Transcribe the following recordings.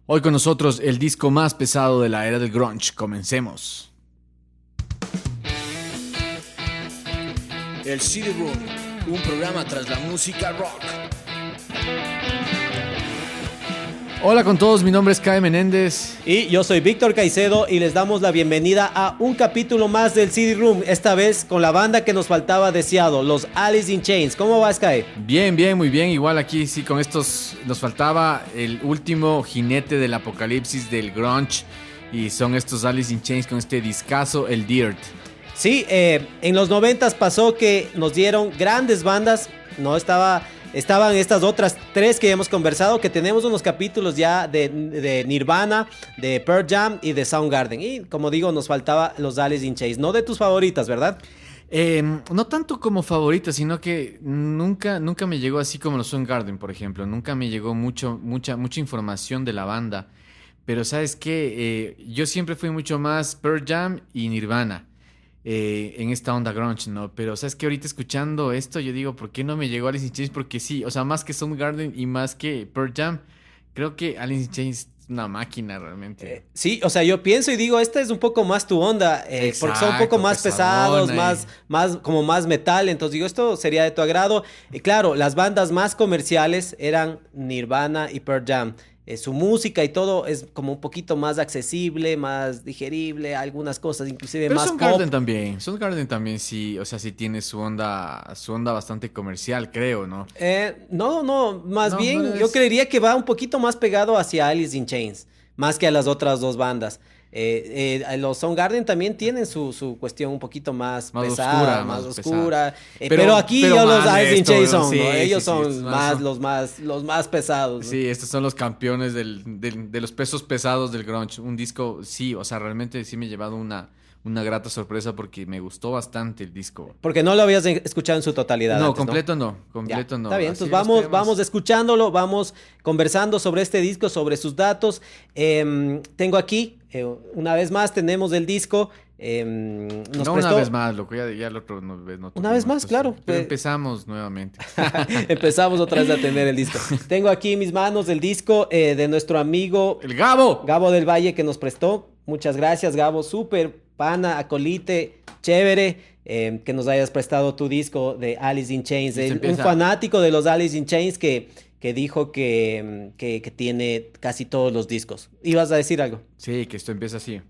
Hoy con nosotros el disco más pesado de la era del grunge. Comencemos. El CD Room, un programa tras la música rock. Hola con todos, mi nombre es Kai Menéndez. Y yo soy Víctor Caicedo y les damos la bienvenida a un capítulo más del CD Room, esta vez con la banda que nos faltaba de Seattle, los Alice in Chains. ¿Cómo vas, Kai? Bien, muy bien. Igual aquí sí, con estos nos faltaba el último jinete del apocalipsis del grunge y son estos Alice in Chains con este discazo, el Dirt. Sí, en los 90s pasó que nos dieron grandes bandas, estaban estas otras tres que hemos conversado, que tenemos unos capítulos ya de Nirvana, de Pearl Jam y de Soundgarden. Y como digo, nos faltaba los Alice in Chains, no de tus favoritas, ¿verdad? No tanto como favorita, sino que nunca me llegó así como los Soundgarden, por ejemplo. Nunca me llegó mucha información de la banda. Pero ¿sabes qué? Yo siempre fui mucho más Pearl Jam y Nirvana. En esta onda grunge, ¿no? Pero, ¿sabes qué? Ahorita escuchando esto, yo digo, ¿por qué no me llegó Alice in Chains? Porque sí, o sea, más que Soundgarden y más que Pearl Jam, creo que Alice in Chains es una máquina realmente. Sí, o sea, yo pienso y digo, esta es un poco más tu onda, porque son un poco más pesados, más metal, entonces digo, esto sería de tu agrado. Y claro, las bandas más comerciales eran Nirvana y Pearl Jam. Su música y todo es como un poquito más accesible, más digerible, algunas cosas inclusive pero más Soundgarden pop. Soundgarden también sí, o sea, sí tiene su onda bastante comercial, creo, ¿no? No, más bien no es... yo creería que va un poquito más pegado hacia Alice in Chains, más que a las otras dos bandas. Los Soundgarden también tienen su cuestión un poquito más pesada, más oscura. Pero aquí los Alice in Chains son, sí, ¿no? Ellos sí, son los más pesados, ¿no? Sí, estos son los campeones de los pesos pesados del grunge. Un disco, sí, o sea, realmente sí me he llevado una grata sorpresa porque me gustó bastante el disco. Porque no lo habías escuchado en su totalidad. No, antes, completo no. Ya, No. Está bien, Así entonces vamos escuchándolo, vamos conversando sobre este disco, sobre sus datos. Tengo aquí, una vez más tenemos el disco. Una vez más, loco, ya el otro no. Una vez más, claro. Pero empezamos nuevamente. Empezamos otra vez a tener el disco. Tengo aquí en mis manos el disco de nuestro amigo... ¡El Gabo! Gabo del Valle, que nos prestó. Muchas gracias, Gabo. Súper pana, acolite, chévere, que nos hayas prestado tu disco de Alice in Chains. Un fanático de los Alice in Chains que dijo que tiene casi todos los discos. ¿Ibas a decir algo? Sí, que esto empieza así.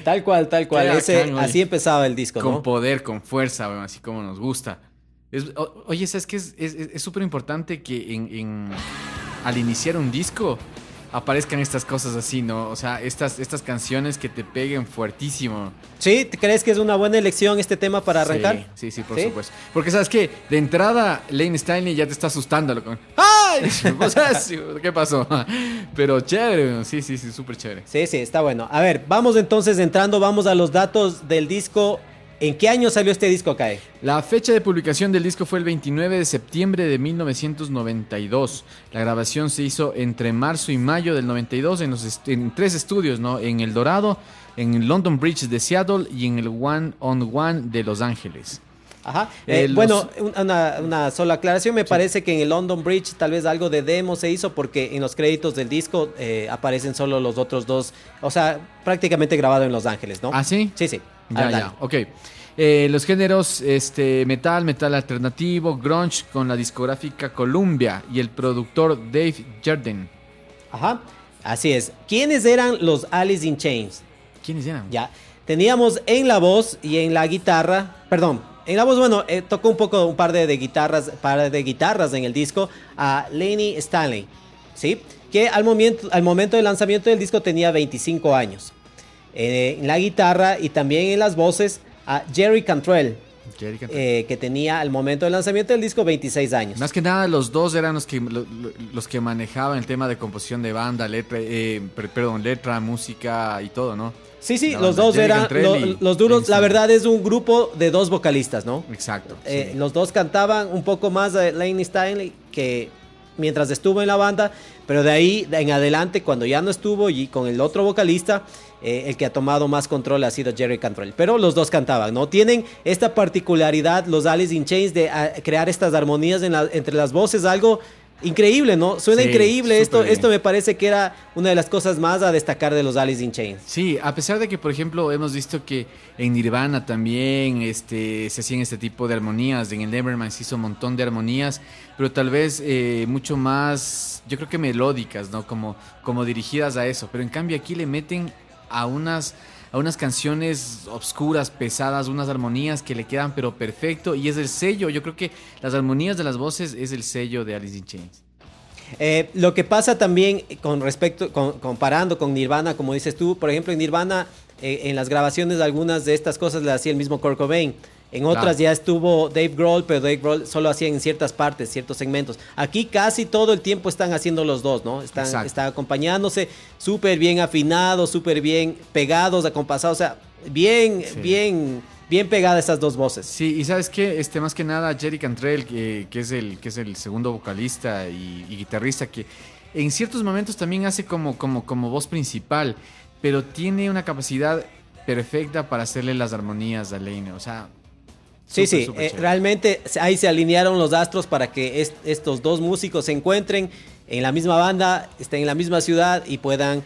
Tal cual. Así empezaba el disco, ¿no? Con poder, con fuerza, bueno, así como nos gusta. Oye, ¿sabes qué? Es súper importante que al iniciar un disco aparezcan estas cosas así, ¿no? O sea, estas canciones que te peguen fuertísimo. ¿Sí? ¿Crees que es una buena elección este tema para arrancar? Sí, por supuesto. Porque, ¿sabes qué? De entrada, Lane Staley ya te está asustando. ¡Ay! O sea, ¿qué pasó? Pero chévere, sí, súper chévere. Sí, está bueno. A ver, vamos entonces vamos a los datos del disco. ¿En qué año salió este disco, Kai? La fecha de publicación del disco fue el 29 de septiembre de 1992. La grabación se hizo entre marzo y mayo del 92 en tres estudios, ¿no? En El Dorado, en el London Bridge de Seattle y en el One on One de Los Ángeles. Ajá. Bueno, una sola aclaración. Me parece que en el London Bridge tal vez algo de demo se hizo porque en los créditos del disco aparecen solo los otros dos. O sea, prácticamente grabado en Los Ángeles, ¿no? ¿Ah, sí? Sí. Ya, ok. Los géneros metal alternativo, grunge con la discográfica Columbia y el productor Dave Jarden. Ajá, así es. ¿Quiénes eran los Alice in Chains? ¿Quiénes eran? Ya, teníamos en la voz y en la guitarra, en la voz, bueno, tocó un par de guitarras en el disco a Lane Staley, ¿sí? Que al momento del lanzamiento del disco tenía 25 años. En la guitarra y también en las voces a Jerry Cantrell, que tenía al momento del lanzamiento del disco 26 años. Más que nada los dos eran los que manejaban el tema de composición de banda, letra, música y todo, ¿no? Sí, los dos eran los duros. La verdad es un grupo de dos vocalistas, ¿no? Exacto. Sí. Los dos cantaban un poco más de Lane Staley que mientras estuvo en la banda, pero de ahí en adelante, cuando ya no estuvo y con el otro vocalista, el que ha tomado más control ha sido Jerry Cantrell. Pero los dos cantaban, ¿no? Tienen esta particularidad, los Alice in Chains, de crear estas armonías entre las voces, algo increíble, ¿no? Suena increíble esto. Esto me parece que era una de las cosas más a destacar de los Alice in Chains. Sí, a pesar de que, por ejemplo, hemos visto que en Nirvana también se hacían este tipo de armonías. En el Nevermind se hizo un montón de armonías, pero tal vez mucho más, yo creo que melódicas, ¿no? Como dirigidas a eso. Pero en cambio aquí le meten a unas canciones obscuras, pesadas, unas armonías que le quedan pero perfecto, y es el sello. Yo creo que las armonías de las voces es el sello de Alice in Chains. Lo que pasa también comparando con Nirvana, como dices tú, por ejemplo, en Nirvana, en las grabaciones algunas de estas cosas las hacía el mismo Kurt Cobain. En otras ya estuvo Dave Grohl, pero Dave Grohl solo hacía en ciertas partes, ciertos segmentos. Aquí casi todo el tiempo están haciendo los dos, ¿no? Están acompañándose, súper bien afinados, súper bien pegados, acompasados, o sea, bien pegadas esas dos voces. Sí, y ¿sabes qué? Más que nada Jerry Cantrell, que es el segundo vocalista y guitarrista, que en ciertos momentos también hace como voz principal, pero tiene una capacidad perfecta para hacerle las armonías a Lane, o sea... Súper realmente ahí se alinearon los astros para que estos dos músicos se encuentren en la misma banda, estén en la misma ciudad y puedan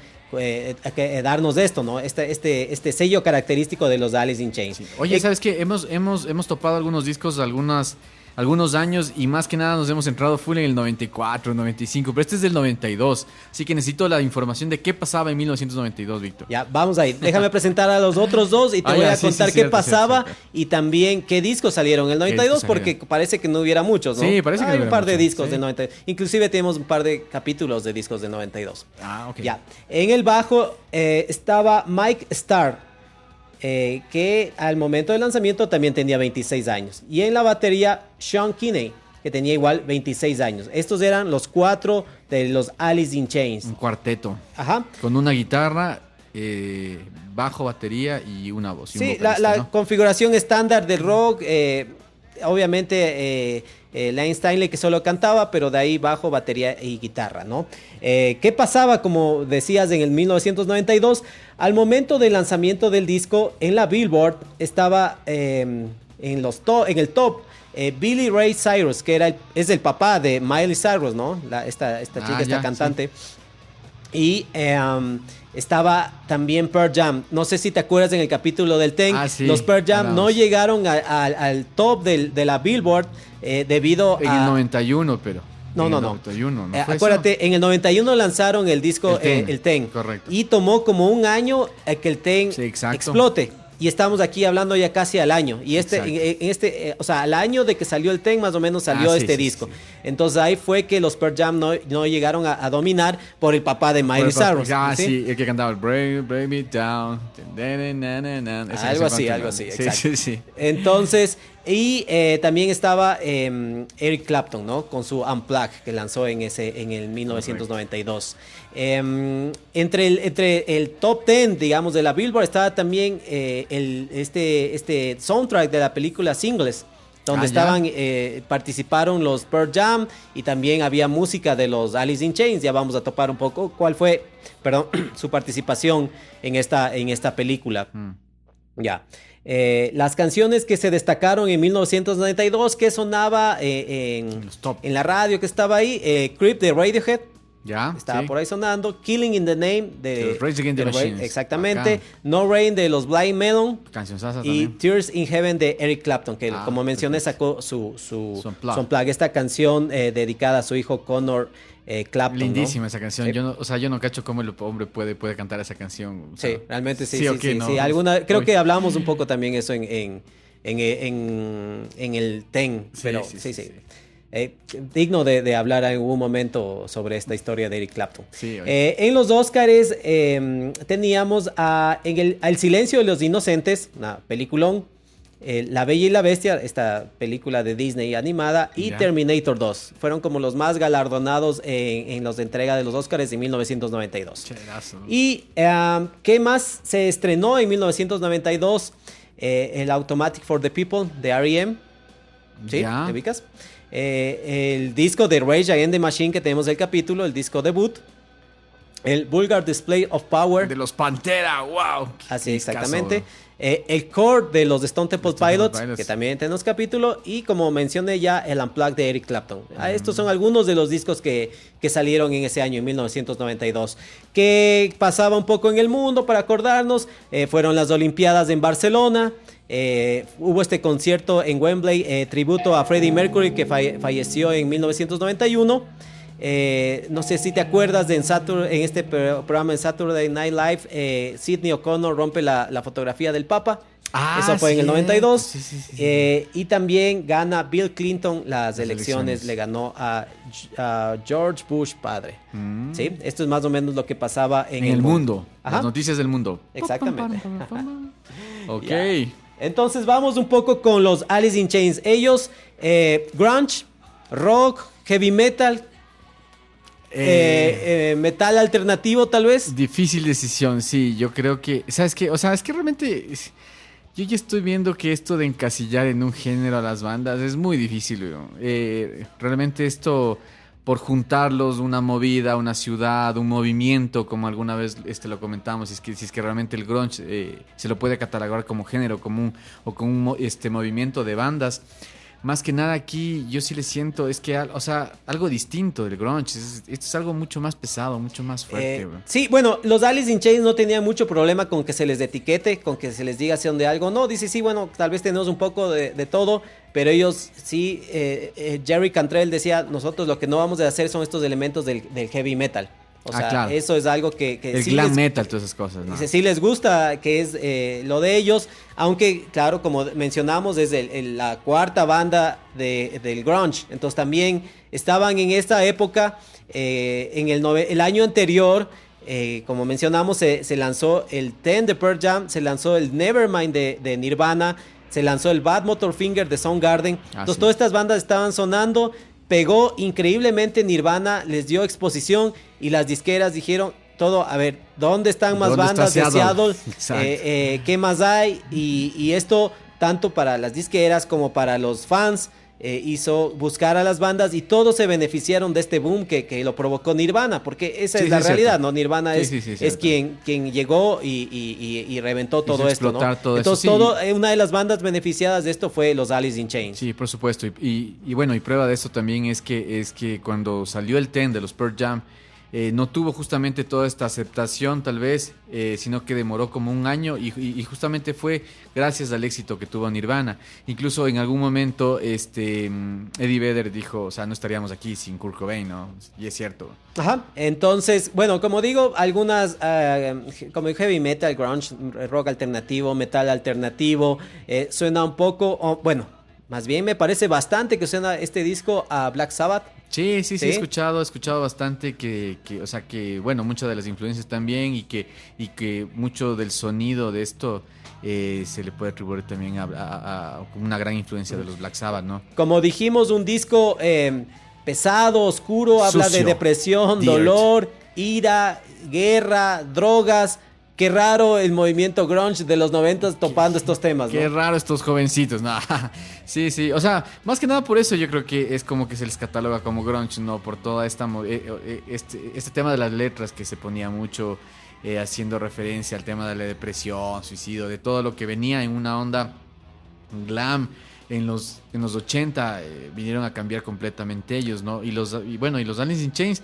darnos esto, ¿no? Este sello característico de los Alice in Chains. Sí. Oye, ¿sabes qué? Hemos topado algunos discos, algunos años, y más que nada nos hemos entrado full en el 94, 95, pero este es del 92, así que necesito la información de qué pasaba en 1992, Víctor. Ya, vamos ahí. Déjame presentar a los otros dos y te voy a contar qué pasaba y también qué discos salieron en el 92, porque parece que no hubiera muchos, ¿no? Sí, parece que hay no un par de mucho. discos del 92. Inclusive tenemos un par de capítulos de discos del 92. Ah, ok. Ya. En el bajo estaba Mike Starr, que al momento del lanzamiento también tenía 26 años. Y en la batería, Sean Kinney, que tenía igual 26 años. Estos eran los 4 de los Alice in Chains. Un cuarteto. Ajá. Con una guitarra, bajo, batería y una voz. Y sí, vocalista, la ¿no? configuración estándar del rock, obviamente Lane Staley que solo cantaba, pero de ahí bajo, batería y guitarra, ¿no? ¿Qué pasaba, como decías, en el 1992? Al momento del lanzamiento del disco, en la Billboard estaba en el top Billy Ray Cyrus, que es el papá de Miley Cyrus, ¿no? Esta chica, esta cantante. Sí. Y estaba también Pearl Jam. No sé si te acuerdas en el capítulo del Ten. Sí, los Pearl Jam no llegaron al top de la Billboard debido en a... el 91, pero... No. 91, ¿no fue acuérdate, eso? en el 91 lanzaron el disco el Ten. Correcto. Y tomó como un año que el Ten explote. Y estamos aquí hablando ya casi al año. Y o sea, al año de que salió el Ten, más o menos salió disco. Sí. Entonces ahí fue que los Pearl Jam no llegaron a dominar por el papá de Miley Cyrus. Sí, el que cantaba el Break Me Down. Algo así, exacto. Sí. Entonces, y también estaba Eric Clapton, ¿no? Con su Unplugged que lanzó en el 1992. Entre el top 10, digamos, de la Billboard estaba también este soundtrack de la película Singles, donde participaron los Pearl Jam y también había música de los Alice in Chains. Ya vamos a topar un poco cuál fue, su participación en esta película. Ya. Las canciones que se destacaron en 1992, que sonaba en la radio que estaba ahí, Creep de Radiohead. Estaba por ahí sonando. Killing in the Name de Rage Against the Machine. Exactamente. Bacán. No Rain de los Blind Melon. Y también. Tears in Heaven de Eric Clapton, que como mencioné sacó su Unplugged, esta canción dedicada a su hijo Connor Clapton. Lindísima, ¿no? esa canción. Yo no cacho cómo el hombre puede cantar esa canción. O sea, sí, realmente sí. Creo que hablamos un poco también eso en el Ten. Pero sí. Digno de hablar en algún momento sobre esta historia de Eric Clapton. Sí, en los Oscars teníamos El Silencio de los Inocentes, una peliculón, La Bella y la Bestia, esta película de Disney animada, y Terminator 2. Fueron como los más galardonados en los de entrega de los Oscars en 1992. Cherazo. Y ¿qué más se estrenó en 1992? El Automatic for the People de R.E.M. ¿Sí? ¿Te ubicas? El disco de Rage Against the Machine, que tenemos el capítulo, el disco debut. El Vulgar Display of Power. De los Pantera, wow. Así, Discazo. exactamente. El Core de los Stone Temple Pilots, Pilots. que también tenemos capítulo. Y como mencioné ya, el Unplugged de Eric Clapton. Estos son algunos de los discos que salieron en ese año, en 1992. ¿Qué pasaba un poco en el mundo para acordarnos? Fueron las Olimpiadas en Barcelona. Hubo este concierto en Wembley, tributo a Freddie Mercury, que falleció en 1991. No sé si te acuerdas en este programa en Saturday Night Live, Sidney O'Connor rompe la fotografía del Papa. Eso fue en el 92. Sí. Y también gana Bill Clinton las elecciones. Le ganó a George Bush padre. ¿Sí? Esto es más o menos lo que pasaba en el mundo. Ajá. Las noticias del mundo. Exactamente. Ok. Yeah. Entonces vamos un poco con los Alice in Chains. Ellos, grunge, rock, heavy metal, metal alternativo tal vez. Difícil decisión, sí. Yo creo que, ¿sabes qué? O sea, es que realmente yo ya estoy viendo que esto de encasillar en un género a las bandas es muy difícil. Realmente esto, por juntarlos, una movida, una ciudad, un movimiento, como alguna vez lo comentamos, si es que realmente el grunge se lo puede catalogar como género, como un movimiento de bandas. Más que nada aquí yo sí le siento, es que, o sea, algo distinto del grunge. Esto es algo mucho más pesado, mucho más fuerte. Sí, bueno, los Alice in Chains no tenían mucho problema con que se les etiquete, con que se les diga si son de algo. No, dice, sí, bueno, tal vez tenemos un poco de todo, pero ellos sí, Jerry Cantrell decía, nosotros lo que no vamos a hacer son estos elementos del heavy metal. O sea, claro. Eso es algo que el sí glam metal, todas esas cosas, ¿no? Sí les gusta, que es lo de ellos, aunque claro, como mencionamos, es la cuarta banda del grunge, entonces también estaban en esta época, en el año anterior, como mencionamos, se lanzó el 10 de Pearl Jam, se lanzó el Nevermind de Nirvana, se lanzó el Bad Motorfinger de Soundgarden, entonces sí. Todas estas bandas estaban sonando. Pegó increíblemente Nirvana, les dio exposición y las disqueras dijeron todo, a ver, ¿dónde están más bandas de Seattle? ¿Qué más hay? Y esto, tanto para las disqueras como para los fans, hizo buscar a las bandas y todos se beneficiaron de este boom que lo provocó Nirvana, porque esa es la realidad, cierto. ¿No? Nirvana es quien llegó y reventó todo esto, ¿no? Todo entonces eso, una de las bandas beneficiadas de esto fue los Alice in Chains. Sí, por supuesto, y bueno, y prueba de eso también es que cuando salió el 10 de los Pearl Jam, no tuvo justamente toda esta aceptación tal vez, sino que demoró como un año y justamente fue gracias al éxito que tuvo Nirvana. Incluso en algún momento Eddie Vedder dijo, o sea, no estaríamos aquí sin Kurt Cobain, ¿no? Y es cierto. Ajá, entonces, bueno, como digo, algunas, como el heavy metal, grunge, rock alternativo, metal alternativo, suena un poco, bueno, más bien me parece bastante que suena este disco a Black Sabbath. Sí, he escuchado bastante o sea, que bueno, muchas de las influencias también y que mucho del sonido de esto se le puede atribuir también a una gran influencia de los Black Sabbath, ¿no? Como dijimos, un disco pesado, oscuro, habla Sucio, de depresión, dirt, dolor, ira, guerra, drogas. Qué raro el movimiento grunge de los 90 topando estos temas, ¿no? Qué raro estos jovencitos, ¿no? Sí, o sea, más que nada por eso yo creo que es como que se les cataloga como grunge, ¿no? Por toda esta este tema de las letras que se ponía mucho haciendo referencia al tema de la depresión, suicidio, de todo lo que venía en una onda glam en los 80 vinieron a cambiar completamente ellos, ¿no? Y los Alice in Chains,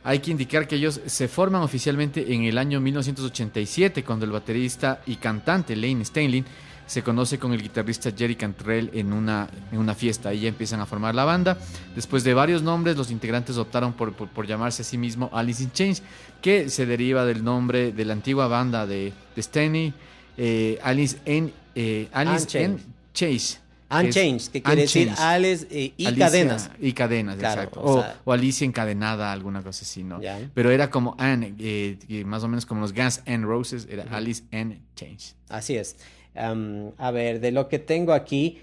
hay que indicar que ellos se forman oficialmente en el año 1987, cuando el baterista y cantante Layne Staley se conoce con el guitarrista Jerry Cantrell en una fiesta. Ahí ya empiezan a formar la banda. Después de varios nombres, los integrantes optaron por llamarse a sí mismo Alice in Chains, que se deriva del nombre de la antigua banda de Staley, Alice in Chains. Unchanged, que quiere decir Alice y Alicia, cadenas. Y cadenas, claro, exacto. O Alicia encadenada, alguna cosa así, ¿no? Yeah. Pero era como Anne, más o menos como los Guns N' Roses, era Alice N. Chains. Así es. A ver, de lo que tengo aquí,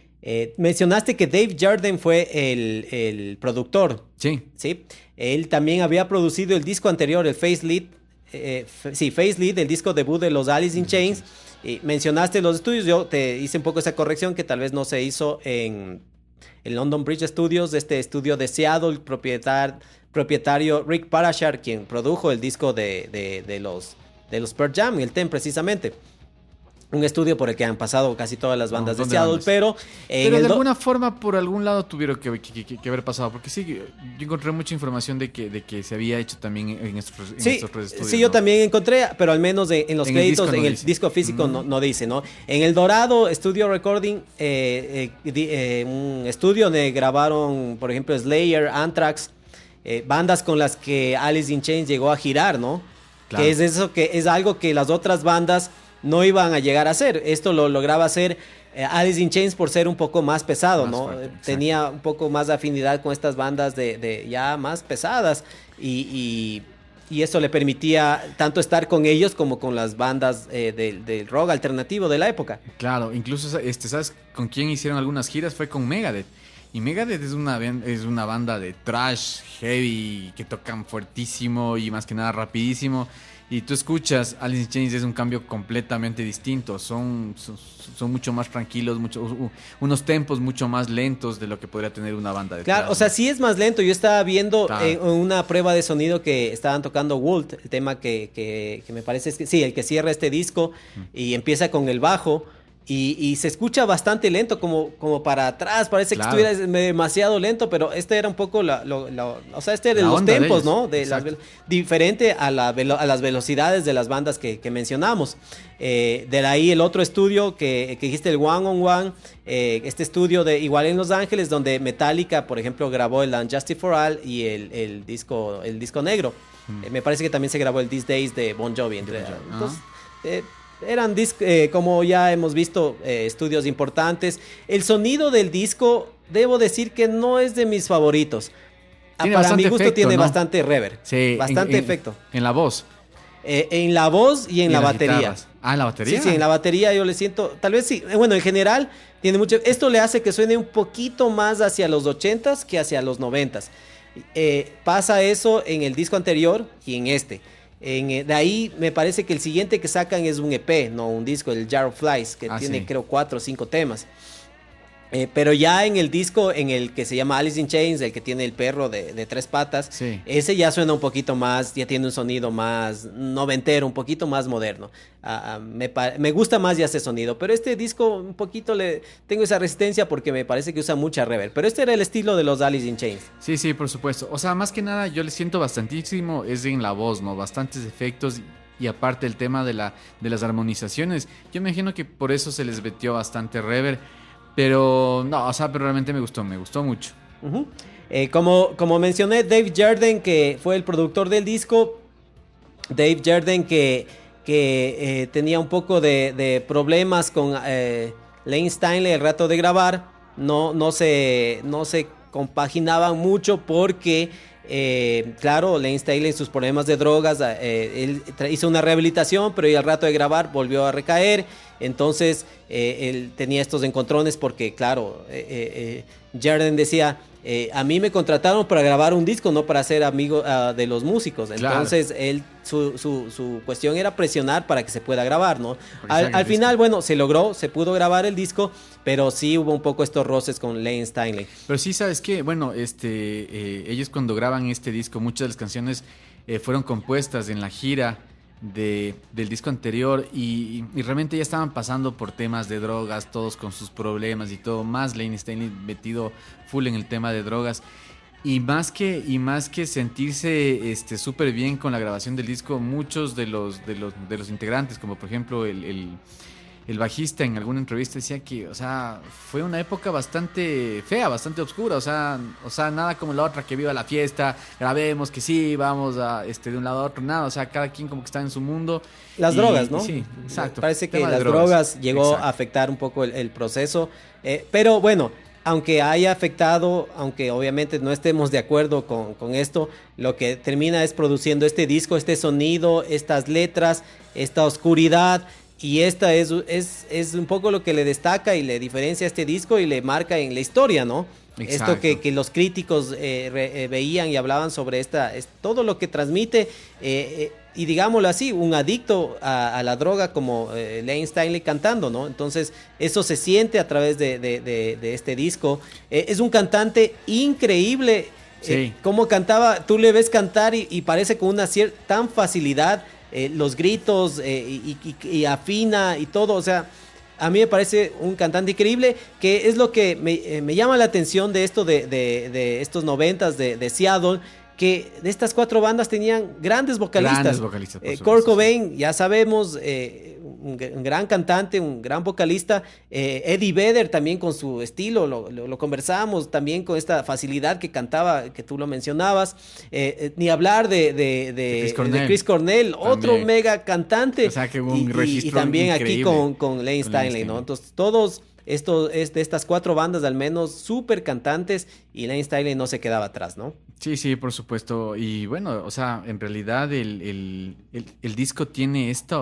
mencionaste que Dave Jarden fue el productor. Sí. Sí. Él también había producido el disco anterior, el Facelift, el disco debut de los Alice in Chains. Y mencionaste los estudios, yo te hice un poco esa corrección que tal vez no se hizo en el London Bridge Studios, este estudio de Seattle, propiedad propietario Rick Parashar, quien produjo el disco de los Pearl Jam, el Ten precisamente. Un estudio por el que han pasado casi todas las bandas de Seattle, pero de alguna forma por algún lado tuvieron que haber pasado, porque sí, yo encontré mucha información de que se había hecho también en estos estudios. Sí, yo también encontré, pero al menos en los créditos, en el disco físico no dice, ¿no? En el Dorado Studio Recording, un estudio donde grabaron, por ejemplo, Slayer, Anthrax, bandas con las que Alice in Chains llegó a girar, ¿no? Claro. Que es algo que las otras bandas no iban a llegar a hacer. Esto lo lograba hacer Alice in Chains por ser un poco más pesado, más ¿no? Fuerte, tenía un poco más de afinidad con estas bandas de ya más pesadas y eso le permitía tanto estar con ellos como con las bandas del rock alternativo de la época. Claro, incluso ¿sabes con quién hicieron algunas giras? Fue con Megadeth. Y Megadeth es una banda de thrash heavy que tocan fuertísimo y más que nada rapidísimo. Y tú escuchas, Alice in Chains es un cambio completamente distinto. Son mucho más tranquilos, unos tempos mucho más lentos de lo que podría tener una banda de Claro, o sea, sí es más lento. Yo estaba viendo una prueba de sonido que estaban tocando Walt, el tema que me parece es que sí, el que cierra este disco y empieza con el bajo. Y se escucha bastante lento, como para atrás, parece que estuviera demasiado lento, pero este era un poco o sea, este era de los tempos, ¿no? Diferente a las velocidades de las bandas que mencionamos. De ahí el otro estudio que dijiste, el One on One, este estudio igual en Los Ángeles, donde Metallica, por ejemplo, grabó el Unjustice for All y el disco negro. Me parece que también se grabó el These Days de Bon Jovi. Entonces, eran como ya hemos visto, estudios importantes. El sonido del disco, debo decir que no es de mis favoritos. Para mi gusto efecto, tiene bastante reverb, sí, bastante efecto. En la voz. En la voz y en la batería. Guitarras. ¿En la batería? Sí, en la batería yo le siento, tal vez sí. Bueno, en general tiene mucho. Esto le hace que suene un poquito más hacia los 80s que hacia los 90s. Pasa eso en el disco anterior y en este. De ahí me parece que el siguiente que sacan es un EP, no un disco, el Jar of Flies, que tiene creo 4 o 5 temas. Pero ya en el disco, en el que se llama Alice in Chains, el que tiene el perro de 3 patas, ese ya suena un poquito más, ya tiene un sonido más noventero, un poquito más moderno. Me gusta más ya ese sonido, pero este disco un poquito tengo esa resistencia porque me parece que usa mucha reverb. Pero este era el estilo de los Alice in Chains. Sí, por supuesto. O sea, más que nada yo le siento bastantísimo, es en la voz, ¿no? Bastantes efectos. Y aparte el tema de las armonizaciones, yo me imagino que por eso se les metió bastante reverb. Pero no, o sea, pero realmente me gustó mucho. Como mencioné, Dave Jarden, que fue el productor del disco. Dave Jarden que tenía un poco de problemas con Lane Stanley el rato de grabar. No se compaginaban mucho porque claro, Lane Staley, sus problemas de drogas, él hizo una rehabilitación, pero al rato de grabar volvió a recaer. Entonces él tenía estos encontrones porque, claro, Jarden decía, a mí me contrataron para grabar un disco, no para ser amigo de los músicos. Entonces él su cuestión era presionar para que se pueda grabar, ¿no? Al final, bueno, se logró, se pudo grabar el disco, pero sí hubo un poco estos roces con Lane Stanley. Pero sí, ¿sabes qué? Bueno, ellos cuando graban este disco, muchas de las canciones fueron compuestas en la gira del disco anterior y realmente ya estaban pasando por temas de drogas, todos con sus problemas y todo, más Lane Stanley metido full en el tema de drogas. Y más que sentirse súper bien con la grabación del disco, muchos de los integrantes, como por ejemplo el bajista, en alguna entrevista decía que, o sea, fue una época bastante fea, bastante oscura, o sea, nada como la otra, que viva la fiesta, grabemos, que sí, vamos a de un lado a otro, nada, o sea, cada quien como que está en su mundo. Las drogas, ¿no? Sí, exacto. Parece que las drogas llegó a afectar un poco el proceso, pero bueno, aunque haya afectado, aunque obviamente no estemos de acuerdo con esto, lo que termina es produciendo este disco, este sonido, estas letras, esta oscuridad. Y esta es un poco lo que le destaca y le diferencia a este disco y le marca en la historia, ¿no? Exacto. Esto que los críticos veían y hablaban sobre todo lo que transmite, y digámoslo así, un adicto a la droga como Lane Stanley cantando, ¿no? Entonces, eso se siente a través de este disco. Es un cantante increíble. Cómo cantaba, tú le ves cantar y parece con una tan facilidad, los gritos y afina y todo, o sea, a mí me parece un cantante increíble, que es lo que me llama la atención de esto de estos 90s de Seattle, que de estas 4 bandas tenían grandes vocalistas. Kurt Cobain, ya sabemos, un gran cantante, un gran vocalista. Eddie Vedder también con su estilo, lo conversábamos también con esta facilidad que cantaba, que tú lo mencionabas. Ni hablar de Chris Cornell, otro mega cantante. O sea, que hubo un registro y también increíble aquí con Lane Staley, ¿no? Entonces, todos... Esto es de estas 4 bandas, al menos, súper cantantes, y Lane Staley no se quedaba atrás, ¿no? Sí, por supuesto. Y bueno, o sea, en realidad el disco tiene este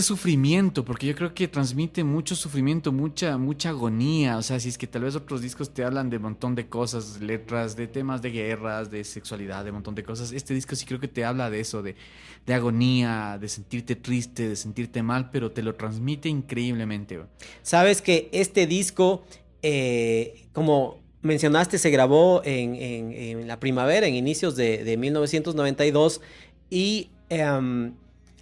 sufrimiento, porque yo creo que transmite mucho sufrimiento, mucha agonía. O sea, si es que tal vez otros discos te hablan de un montón de cosas, letras, de temas de guerras, de sexualidad, de un montón de cosas, este disco sí creo que te habla de eso, de agonía, de sentirte triste, de sentirte mal, pero te lo transmite increíblemente. Sabes que este disco, como mencionaste, se grabó en la primavera, en inicios de 1992, y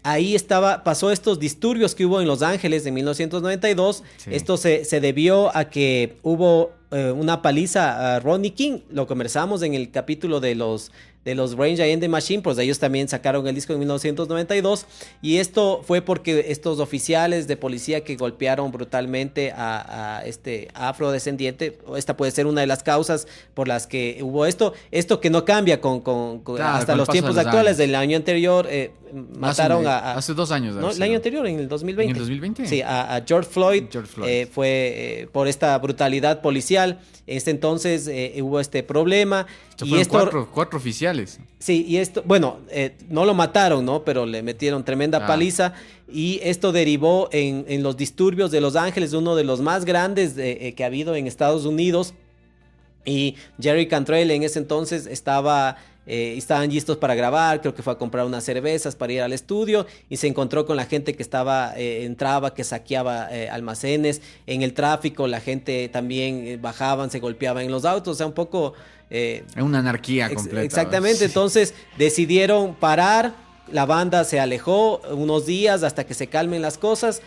ahí pasó estos disturbios que hubo en Los Ángeles en 1992. Sí. Esto se debió a que hubo una paliza a Rodney King. Lo conversamos en el capítulo de los Rage Against the Machine, pues ellos también sacaron el disco en 1992, y esto fue porque estos oficiales de policía que golpearon brutalmente a este afrodescendiente, esta puede ser una de las causas por las que hubo esto que no cambia claro, hasta los tiempos actuales. Del año anterior mataron hace 2 años. ¿No? El año anterior, en el 2020. ¿En el 2020? Sí, a George Floyd. Fue por esta brutalidad policial. Entonces hubo este problema. Fueron 4 oficiales. Sí, y esto, bueno, no lo mataron, ¿no? Pero le metieron tremenda paliza, y esto derivó en los disturbios de Los Ángeles, uno de los más grandes que ha habido en Estados Unidos. Y Jerry Cantrell en ese entonces estaban listos para grabar, creo que fue a comprar unas cervezas para ir al estudio, y se encontró con la gente que entraba, que saqueaba almacenes. En el tráfico la gente también bajaban, se golpeaban en los autos, o sea, un poco... una anarquía completa. Exactamente, sí. Entonces decidieron parar, la banda se alejó unos días hasta que se calmen las cosas,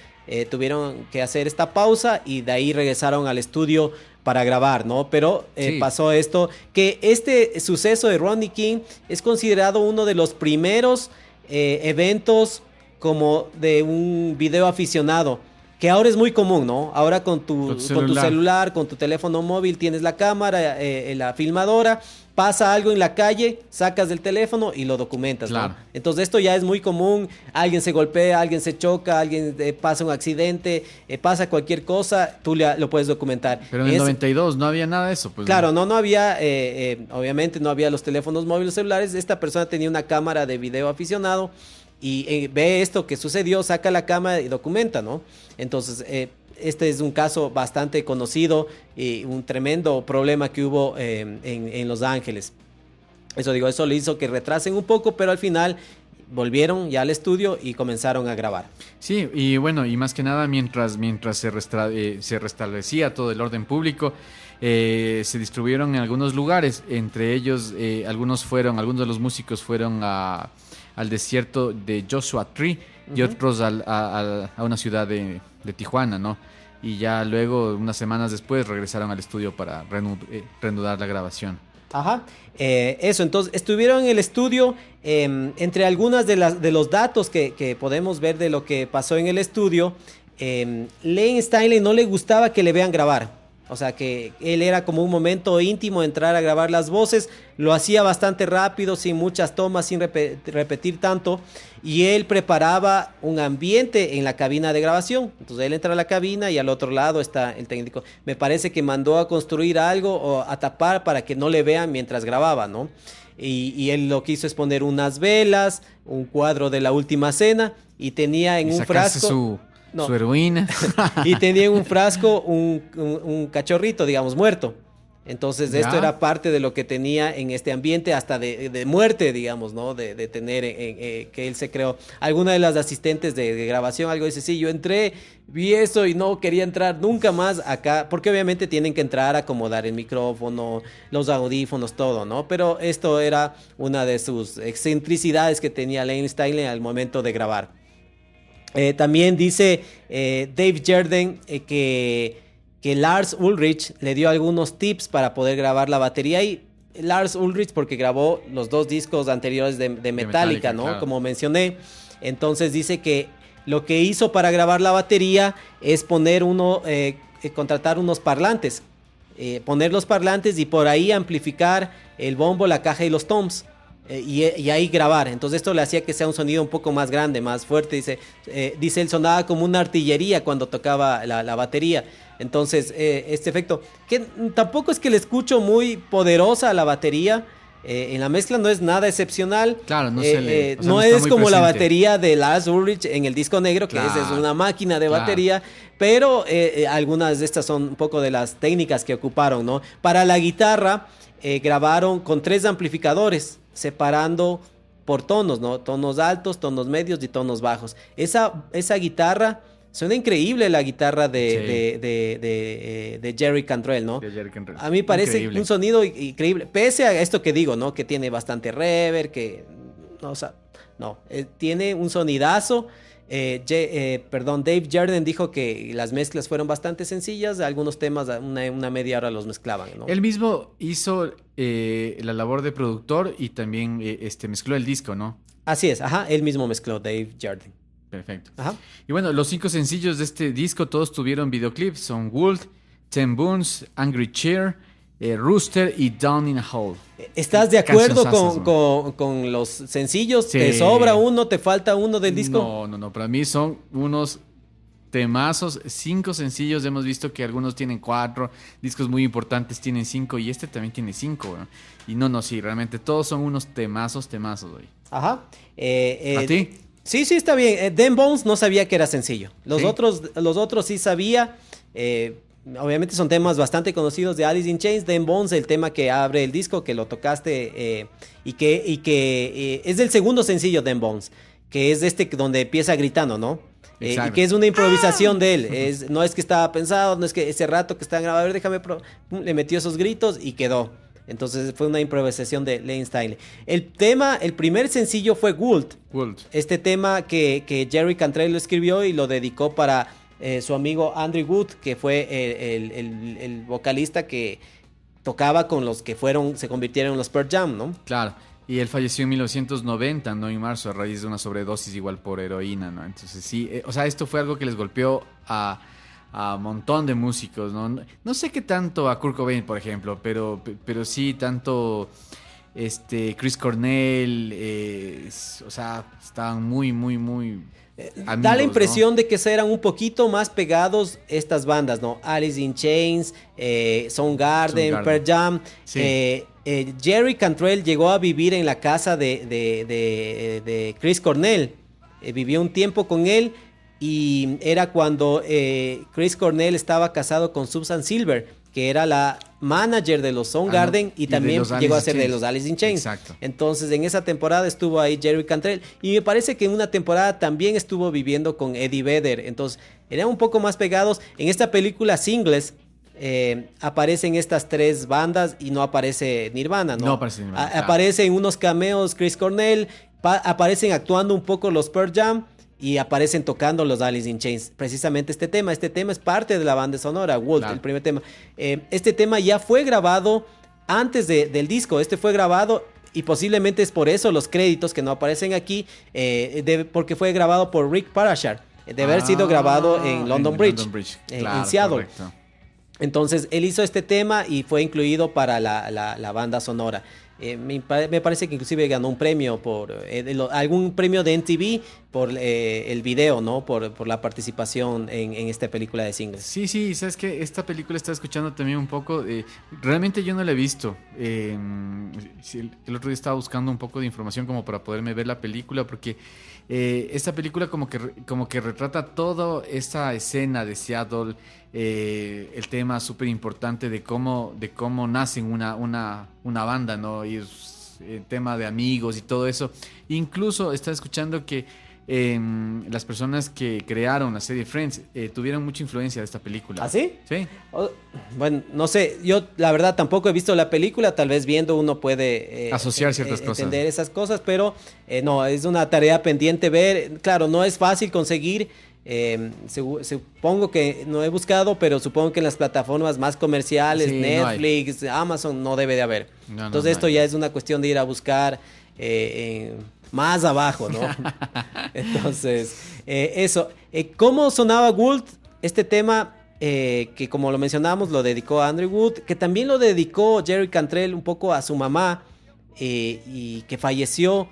tuvieron que hacer esta pausa y de ahí regresaron al estudio para grabar, ¿no? Pero sí, pasó esto, que este suceso de Rodney King es considerado uno de los primeros eventos como de un video aficionado, que ahora es muy común, ¿no? Ahora con tu celular, con tu teléfono móvil, tienes la cámara, la filmadora, pasa algo en la calle, sacas del teléfono y lo documentas, claro, ¿no? Entonces esto ya es muy común, alguien se golpea, alguien se choca, alguien pasa un accidente, pasa cualquier cosa, tú lo puedes documentar. Pero en el 92 no había nada de eso, pues. Claro, no había, obviamente no había los teléfonos móviles celulares. Esta persona tenía una cámara de video aficionado y ve esto que sucedió, saca la cámara y documenta, ¿no? Entonces, este es un caso bastante conocido y un tremendo problema que hubo en Los Ángeles. Eso lo hizo que retrasen un poco, pero al final volvieron ya al estudio y comenzaron a grabar. Sí, y bueno, y más que nada mientras se restablecía todo el orden público, se distribuyeron en algunos lugares, entre ellos algunos de los músicos fueron al desierto de Joshua Tree y otros a una ciudad de Tijuana, ¿no? Y ya luego, unas semanas después, regresaron al estudio para reanudar la grabación. Ajá, eso, entonces estuvieron en el estudio. Entre algunas de los datos que podemos ver de lo que pasó en el estudio, Lane Staley no le gustaba que le vean grabar. O sea, que él era como un momento íntimo entrar a grabar las voces, lo hacía bastante rápido, sin muchas tomas, sin repetir tanto, y él preparaba un ambiente en la cabina de grabación. Entonces él entra a la cabina y al otro lado está el técnico. Me parece que mandó a construir algo o a tapar para que no le vean mientras grababa, ¿no? Y él lo que hizo es poner unas velas, un cuadro de La Última Cena, y tenía en un frasco... Su heroína. Y tenía en un frasco un cachorrito, digamos, muerto. Entonces, Ya. esto era parte de lo que tenía en este ambiente, hasta de muerte, digamos, ¿no? De tener que él se creó. Alguna de las asistentes de grabación, algo dice, sí, yo entré, vi eso y no quería entrar nunca más acá, porque obviamente tienen que entrar a acomodar el micrófono, los audífonos, todo, ¿no? Pero esto era una de sus excentricidades que tenía Layne Staley al momento de grabar. También dice Dave Jerden que Lars Ulrich le dio algunos tips para poder grabar la batería, y Lars Ulrich porque grabó los 2 discos anteriores de Metallica, ¿no? Claro. Como mencioné. Entonces dice que lo que hizo para grabar la batería es contratar unos parlantes, poner los parlantes y por ahí amplificar el bombo, la caja y los toms. Y ahí grabar. Entonces esto le hacía que sea un sonido un poco más grande, más fuerte. Dice él sonaba como una artillería cuando tocaba la batería. Entonces este efecto, que tampoco es que le escucho muy poderosa a la batería. En la mezcla no es nada excepcional. Claro, no se le, o sea, no no está es muy como la presente. batería de Lars Ulrich en el disco negro, que Claro, es una máquina de claro. batería. Pero algunas de estas son un poco de las técnicas que ocuparon, ¿no? Para la guitarra grabaron con 3 amplificadores, separando por tonos, ¿no? Tonos altos, tonos medios y tonos bajos. Esa guitarra, suena increíble, la guitarra de Jerry Cantrell, ¿no? De Jerry Cantrell. A mí me parece Increíble. un sonido increíble. Pese a esto que digo, ¿no? Que tiene bastante reverb, que... No, o sea, no. Tiene un sonidazo. Dave Jerden dijo que las mezclas fueron bastante sencillas. Algunos temas, una media hora los mezclaban, ¿no? Él mismo hizo la labor de productor y también mezcló el disco, ¿no? Así es, ajá. Él mismo mezcló, Dave Jerden. Perfecto. Ajá. Y bueno, los 5 sencillos de este disco todos tuvieron videoclips. Son Wood, Ten Boons, Angry Cheer, Rooster y Down in a Hole. ¿Estás de acuerdo Cancionzazas, con los sencillos? Sí. ¿Te sobra uno? ¿Te falta uno del disco? No. Para mí son unos temazos. 5 sencillos. Hemos visto que algunos tienen 4. Discos muy importantes tienen 5. Y este también tiene 5. ¿No? Y sí, realmente todos son unos temazos, güey. Ajá. ¿A ti? Sí, está bien. Them Bones no sabía que era sencillo. Los ¿Sí? otros sí sabía. Obviamente son temas bastante conocidos de Alice in Chains. Them Bones, el tema que abre el disco, que lo tocaste y que es el segundo sencillo, Them Bones, que es donde empieza gritando, ¿no? Y que es una improvisación de él. No es que estaba pensado, no es que ese rato que estaba grabado, a ver, déjame... le metió esos gritos y quedó. Entonces fue una improvisación de Layne Staley. El primer sencillo fue Wood. Este tema que Jerry Cantrell lo escribió y lo dedicó para su amigo Andrew Wood, que fue el vocalista que tocaba con los que se convirtieron en los Pearl Jam, ¿no? Claro. Y él falleció en 1990, ¿no? En marzo, a raíz de una sobredosis igual por heroína, ¿no? Entonces sí, o sea, esto fue algo que les golpeó a un montón de músicos, ¿no? No sé qué tanto a Kurt Cobain, por ejemplo, pero sí tanto Chris Cornell, o sea, estaban muy amigos, da la impresión, ¿no? de que eran un poquito más pegados estas bandas, ¿no? Alice in Chains, Soundgarden, Pearl Jam. Sí. Jerry Cantrell llegó a vivir en la casa de Chris Cornell. Vivió un tiempo con él y era cuando Chris Cornell estaba casado con Susan Silver, que era la manager de los Soundgarden y también llegó a ser de los Alice in Chains. Exacto. Entonces en esa temporada estuvo ahí Jerry Cantrell y me parece que en una temporada también estuvo viviendo con Eddie Vedder. Entonces eran un poco más pegados. En esta película Singles aparecen estas 3 bandas y no aparece Nirvana, ¿no? No aparece Nirvana, claro. Aparecen unos cameos Chris Cornell, aparecen actuando un poco los Pearl Jam y aparecen tocando los Alice in Chains. Precisamente este tema es parte de la banda sonora, Wood, claro. El primer tema. Este tema ya fue grabado antes del disco. Este fue grabado y posiblemente es por eso los créditos que no aparecen aquí, porque fue grabado por Rick Parashar. De haber sido grabado en London Bridge, claro, en Seattle. Correcto. Entonces él hizo este tema y fue incluido para la banda sonora. Me parece que inclusive ganó un premio algún premio de MTV el video, ¿no? Por la participación en esta película de Singles. Sí, sí, sabes que esta película está escuchando también un poco. Realmente yo no la he visto. Sí, el otro día estaba buscando un poco de información como para poderme ver la película, porque esta película como que retrata toda esta escena de Seattle, el tema súper importante de cómo nacen una banda, ¿no? Y el tema de amigos y todo eso. Incluso estaba escuchando que las personas que crearon la serie Friends tuvieron mucha influencia de esta película. ¿Ah, sí? Sí. Bueno, no sé, yo la verdad tampoco he visto la película, tal vez viendo uno puede asociar ciertas cosas. Entender esas cosas, pero no, es una tarea pendiente ver. Claro, no es fácil conseguir, supongo que no he buscado, pero supongo que en las plataformas más comerciales, Sí, Netflix, Amazon, no debe de haber. No, Entonces no esto hay. ya es una cuestión de ir a buscar más abajo, ¿no? Entonces, eso. ¿Cómo sonaba Gould? Este tema, que como lo mencionábamos, lo dedicó a Andrew Wood, que también lo dedicó Jerry Cantrell un poco a su mamá, y que falleció,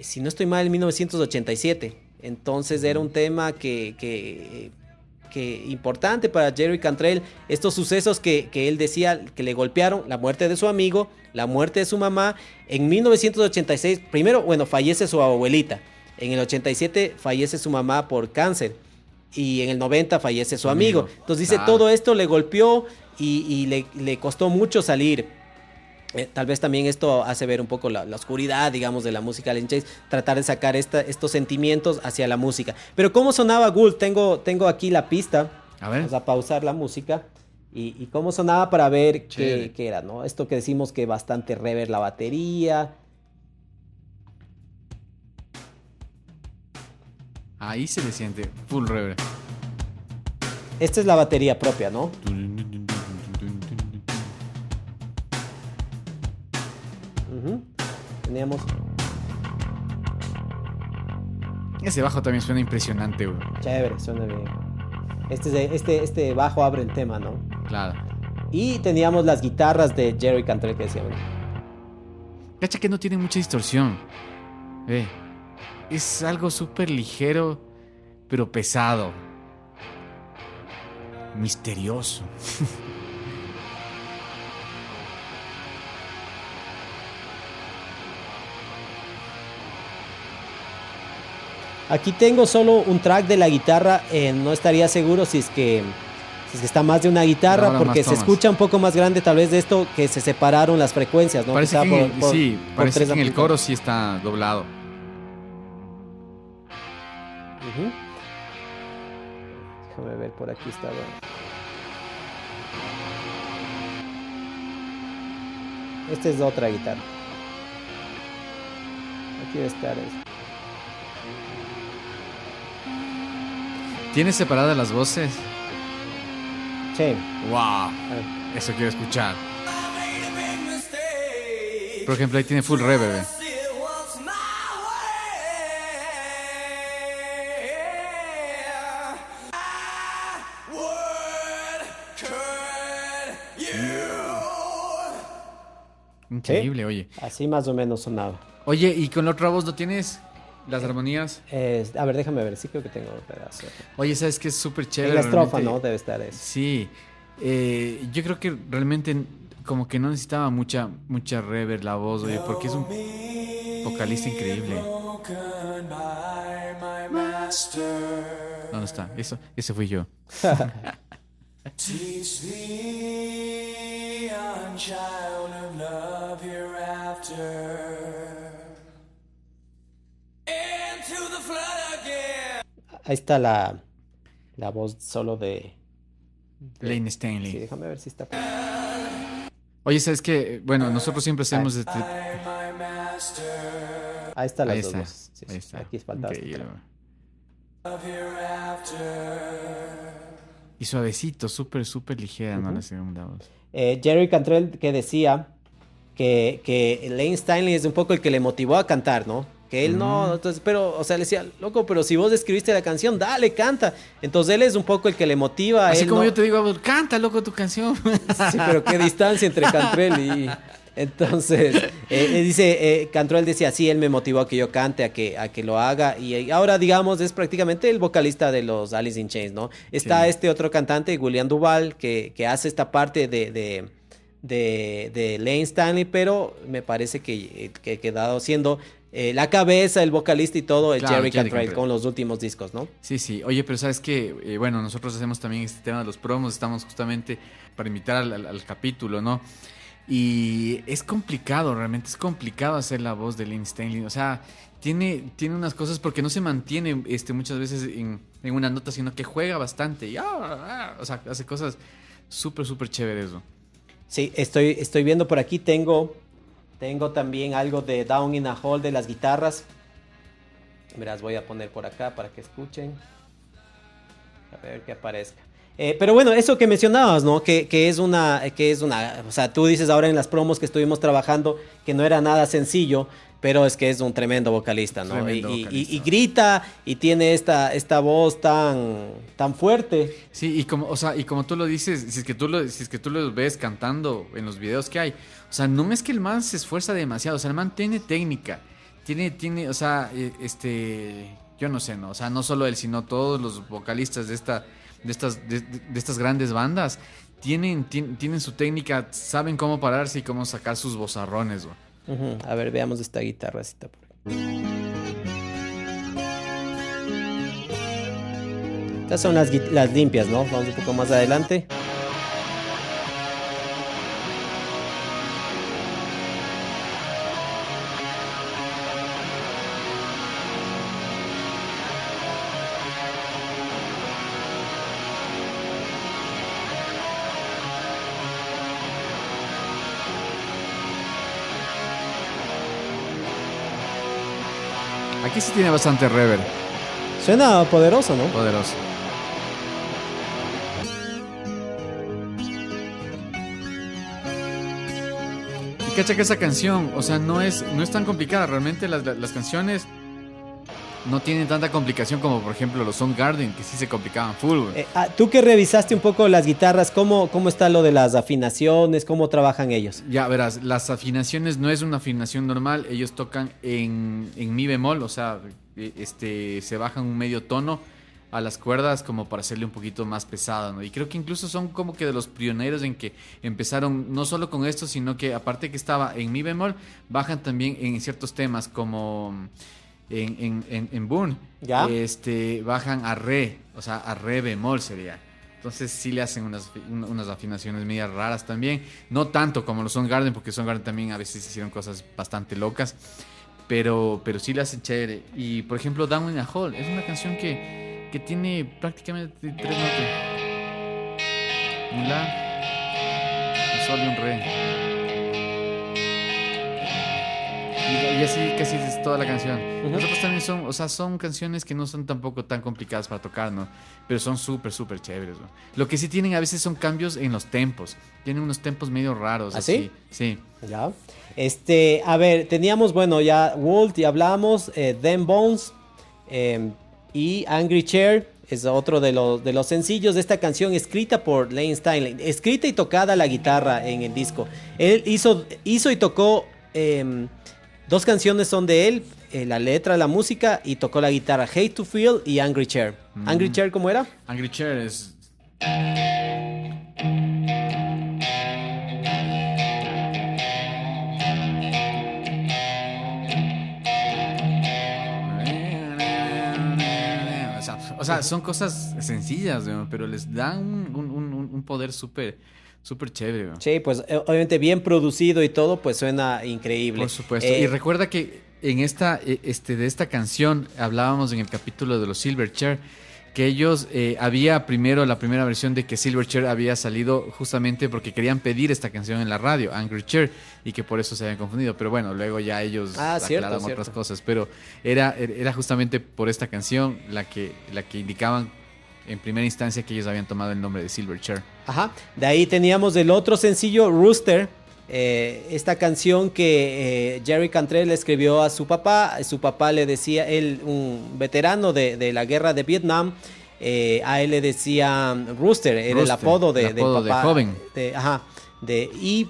si no estoy mal, en 1987. Entonces era un tema que importante para Jerry Cantrell, estos sucesos que él decía que le golpearon, la muerte de su amigo, la muerte de su mamá. En 1986, primero, bueno, fallece su abuelita. En el 87 fallece su mamá por cáncer. Y en el 90 fallece su amigo. Entonces dice, Claro. todo esto le golpeó y le costó mucho salir. Tal vez también esto hace ver un poco la oscuridad, digamos, de la música de Alan Chase, tratar de sacar estos sentimientos hacia la música. Pero ¿cómo sonaba Gould? Tengo aquí la pista. A ver. Vamos a pausar la música. Y cómo sonaba para ver Chévere. qué era, ¿no? Esto que decimos que bastante reverb la batería. Ahí se le siente full reverb. Esta es la batería propia, ¿no? Ujú. Teníamos... Ese bajo también suena impresionante, güey. Chévere, suena bien. Este bajo abre el tema, ¿no? Claro. Y teníamos las guitarras de Jerry Cantrell que decíamos. Cacha que no tiene mucha distorsión. Es algo súper ligero, pero pesado. Misterioso. Aquí tengo solo un track de la guitarra. No estaría seguro si es que está más de una guitarra, Ahora más porque se tomas. escucha un poco más grande tal vez de esto, que se separaron las frecuencias, ¿no? Parece Quizá que, sí, por parece tres que en el amplificadores. coro sí está doblado. Ujú. Déjame ver, por aquí estaba. Esta es otra guitarra. Aquí debe estar esto. ¿Tiene separadas las voces? Sí. ¡Wow! A ver. Eso quiero escuchar. Por ejemplo, ahí tiene full reverb. Increíble, oye. Así más o menos sonaba. Oye, ¿y con la otra voz no tienes las armonías? A ver, déjame ver. Sí creo que tengo un pedazo. Oye, ¿sabes qué es súper En chévere? la estrofa, realmente? ¿no? Debe estar eso. Sí. Yo creo que realmente como que no necesitaba mucha reverb la voz, oye, porque es un vocalista increíble. ¿Dónde está? Ese fui yo. Teach thee, young child of love hereafter. Into the flood again. Ahí está la voz solo de... Lane Sí, Stanley. déjame ver si está... Oye, ¿sabes qué? Bueno, nosotros siempre hacemos este... My master Ahí están las Ahí dos está. voces. Sí, Ahí sí, está. aquí faltaba. Increíble. of hereafter. Y suavecito, súper ligera, ¿no? La segunda voz. Jerry Cantrell que decía que Lane Stanley es un poco el que le motivó a cantar, ¿no? Que él no, entonces, pero, o sea, le decía, loco, pero si vos escribiste la canción, dale, canta. Entonces él es un poco el que le motiva a Así él, como ¿no? yo te digo, canta, loco, tu canción. Sí, pero qué distancia entre Cantrell Entonces, dice, Cantrell decía, sí, él me motivó a que yo cante, a que lo haga. Y ahora, digamos, es prácticamente el vocalista de los Alice in Chains, ¿no? Está Sí. este otro cantante, William Duval, que hace esta parte de Lane Stanley, pero me parece que ha quedado siendo la cabeza, el vocalista y todo, el Claro, Jerry Jerry Cantrell Cantrell. con los últimos discos, ¿no? Sí, sí. Oye, pero sabes que, bueno, nosotros hacemos también este tema de los promos, estamos justamente para invitar al capítulo, ¿no? Y es complicado, realmente es complicado hacer la voz de Lynn Stanley. O sea, tiene unas cosas porque no se mantiene muchas veces en una nota, sino que juega bastante. Y, o sea, hace cosas súper, súper chéveres, ¿no? Sí, estoy viendo por aquí, tengo también algo de Down in a Hole de las guitarras. Verás, voy a poner por acá para que escuchen. A ver que aparezca. Pero bueno, eso que mencionabas, ¿no? Que es una, o sea, tú dices ahora en las promos que estuvimos trabajando que no era nada sencillo, pero es que es un tremendo vocalista, ¿no? Tremendo Y vocalista. grita y tiene esta voz tan fuerte. Sí, y como, o sea, y como tú lo dices, si es que tú lo ves cantando en los videos que hay, o sea, no es que el man se esfuerza demasiado, o sea, el man tiene técnica, tiene, o sea, yo no sé, ¿no? O sea, no solo él, sino todos los vocalistas de estas grandes bandas tienen su técnica, saben cómo pararse y cómo sacar sus vozarrones, güey. Ujú. A ver, veamos esta guitarracita por ahí. Estas son las limpias, ¿no? Vamos un poco más adelante. Aquí sí tiene bastante reverb, Suena poderoso, ¿no? poderoso. Y cacha que esa canción, o sea, no es tan complicada. Realmente las canciones no tienen tanta complicación como, por ejemplo, los Soundgarden, que sí se complicaban full, güey. Tú que revisaste un poco las guitarras, ¿cómo está lo de las afinaciones? ¿Cómo trabajan ellos? Ya verás, las afinaciones no es una afinación normal. Ellos tocan en mi bemol, o sea, se bajan un medio tono a las cuerdas como para hacerle un poquito más pesada, ¿no? Y creo que incluso son como que de los pioneros en que empezaron no solo con esto, sino que aparte que estaba en mi bemol, bajan también en ciertos temas como en Boone. ¿Ya? Bajan a re, o sea, a re bemol sería. Entonces sí le hacen unas afinaciones medias raras también. No tanto como los Soundgarden, porque Soundgarden también a veces hicieron cosas bastante locas. Pero sí le hacen chévere. Y por ejemplo, Down in a Hole es una canción que tiene prácticamente 3 notas. Un la, un sol y un re. Y así casi es toda la canción. Ujú. Nosotros también son canciones que no son tampoco tan complicadas para tocar, ¿no? Pero son súper, súper chéveres, ¿no? Lo que sí tienen a veces son cambios en los tempos. Tienen unos tempos medio raros. ¿Ah, así. sí? Sí. Ya. A ver, teníamos, bueno, ya Walt, ya hablamos, Them Bones y Angry Chair es otro de los sencillos de esta canción escrita por Lane Stanley, escrita y tocada a la guitarra en el disco. Él hizo y tocó 2 canciones son de él, la letra, la música y tocó la guitarra, Hate to Feel y Angry Chair. ¿Angry Chair cómo era? Angry Chair es... O sea, son cosas sencillas, ¿no? Pero les dan un poder súper, súper chévere, ¿no? Sí, pues obviamente bien producido y todo, pues suena increíble. Por supuesto. Y recuerda que en de esta canción hablábamos en el capítulo de los Silverchair, que ellos había primero la primera versión de que Silverchair había salido justamente porque querían pedir esta canción en la radio, Angry Chair, y que por eso se habían confundido. Pero bueno, luego ya ellos Cierto, aclararon cierto. otras cosas. Pero era justamente por esta canción la que indicaban en primera instancia que ellos habían tomado el nombre de Silverchair. Ajá. De ahí teníamos el otro sencillo, Rooster. Esta canción que Jerry Cantrell le escribió a su papá. Su papá le decía, él, un veterano de la guerra de Vietnam, a él le decía Rooster, era el Rooster, apodo el apodo del papá. de joven. Y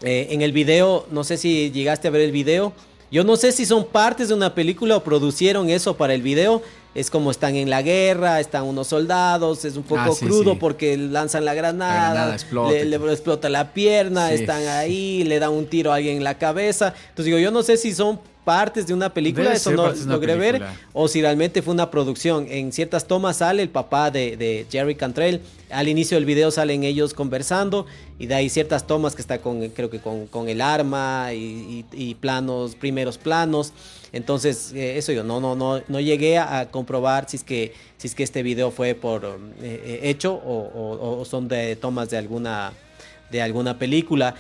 En el video, no sé si llegaste a ver el video. Yo no sé si son partes de una película o producieron eso para el video. Es como están en la guerra, están unos soldados, es un poco sí, crudo sí. porque lanzan la La granada, granada explota. le explota la pierna, Sí. están ahí, le dan un tiro a alguien en la cabeza. Entonces digo, yo no sé si son partes de una película, Debe eso ser no partes de una logré ver, película. o si realmente fue una producción. En ciertas tomas sale el papá de Jerry Cantrell, al inicio del video salen ellos conversando y de ahí ciertas tomas que está creo que con el arma y planos, primeros planos. Entonces, eso yo no llegué a comprobar si es que este video fue hecho o son de tomas de alguna película.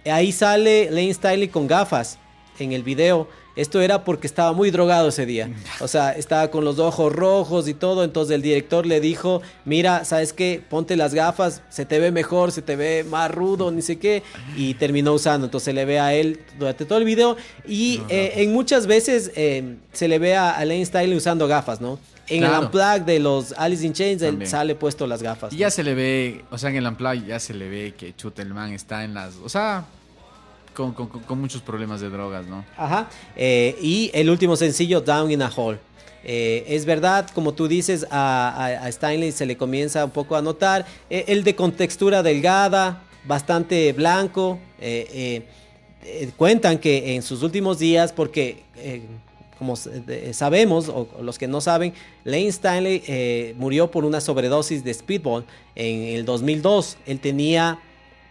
Ahí sale Lane Staley con gafas en el video. Esto era porque estaba muy drogado ese día. O sea, estaba con los ojos rojos y todo. Entonces el director le dijo, mira, ¿sabes qué? Ponte las gafas, se te ve mejor, se te ve más rudo, ni sé qué. Y terminó usando. Entonces se le ve a él durante todo el video. Y en muchas veces se le ve a Lane Staley usando gafas, ¿no? En Claro. el Unplugged de los Alice in Chains, él También. sale puesto las gafas. Y ya se le ve, o sea, en el Unplugged ya se le ve que chuta el man está en las, o sea, con muchos problemas de drogas, ¿no? Ajá. Y el último sencillo, Down in a Hole. Es verdad, como tú dices, a Stanley se le comienza un poco a notar. El de contextura delgada, bastante blanco. Cuentan que en sus últimos días, porque como sabemos, o los que no saben, Lane Stanley murió por una sobredosis de Speedball en el 2002. Él tenía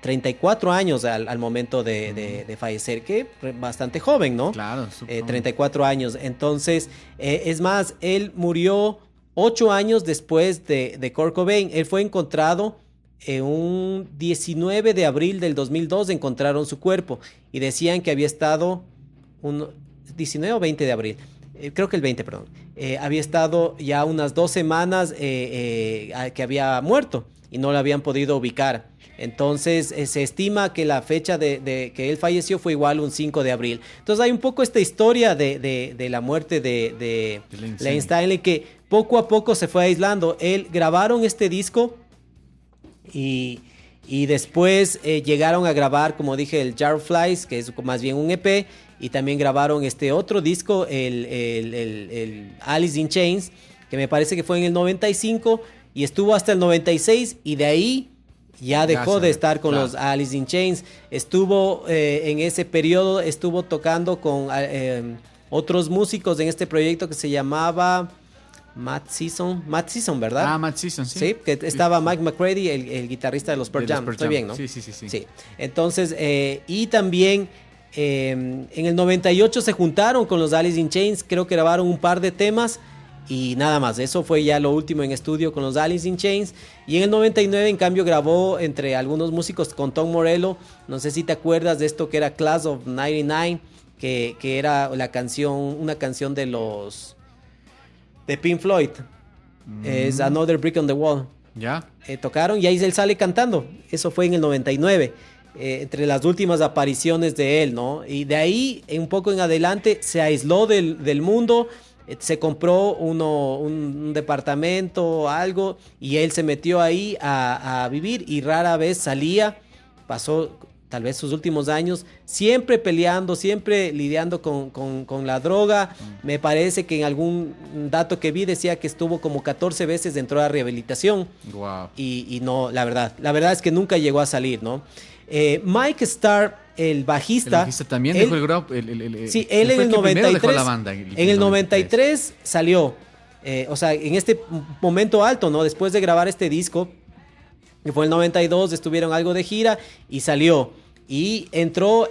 34 años al momento de fallecer, que bastante joven, ¿no? Claro. 34 años. Entonces, es más, él murió 8 años después de Kurt Cobain. Él fue encontrado un 19 de abril del 2002, encontraron su cuerpo y decían que había estado 19 o 20 de abril. Creo que el 20, perdón. Había estado ya unas 2 semanas que había muerto y no lo habían podido ubicar. Entonces se estima que la fecha de que él falleció fue igual un 5 de abril. Entonces hay un poco esta historia de la muerte de Lane Stanley que poco a poco se fue aislando. Él grabaron este disco y después llegaron a grabar, como dije, el Jar of Flies, que es más bien un EP, y también grabaron este otro disco, el Alice in Chains, que me parece que fue en el 95 y estuvo hasta el 96 y de ahí ya dejó de estar con los Alice in Chains. Estuvo en ese periodo, estuvo tocando con otros músicos en este proyecto que se llamaba Matt Season, ¿verdad? Ah, Matt Season, sí. Sí, que estaba Mike McCready, el guitarrista de los Pearl Jam. Estoy bien, ¿no? Sí. Sí. Entonces, y también en el 98 se juntaron con los Alice in Chains, creo que grabaron un par de temas y nada más. Eso fue ya lo último en estudio con los Alice in Chains. Y en el 99, en cambio, grabó entre algunos músicos con Tom Morello. No sé si te acuerdas de esto que era Class of 99, que era una canción de Pink Floyd. Es Another Brick on the Wall. ¿Ya? Tocaron y ahí él sale cantando. Eso fue en el 99. Entre las últimas apariciones de él, ¿no? Y de ahí, un poco en adelante, se aisló del mundo. Se compró un departamento, algo, y él se metió ahí a vivir y rara vez salía. Pasó tal vez sus últimos años siempre peleando, siempre lidiando con la droga. Me parece que en algún dato que vi decía que estuvo como 14 veces dentro de la rehabilitación. Wow. Y no, la verdad es que nunca llegó a salir, ¿no? Mike Starr, el bajista también dejó el grupo. Sí, él en el 93. Dejó la banda, en el 93 salió. O sea, en este momento alto, ¿no? Después de grabar este disco, que fue el 92, estuvieron algo de gira y salió. Y entró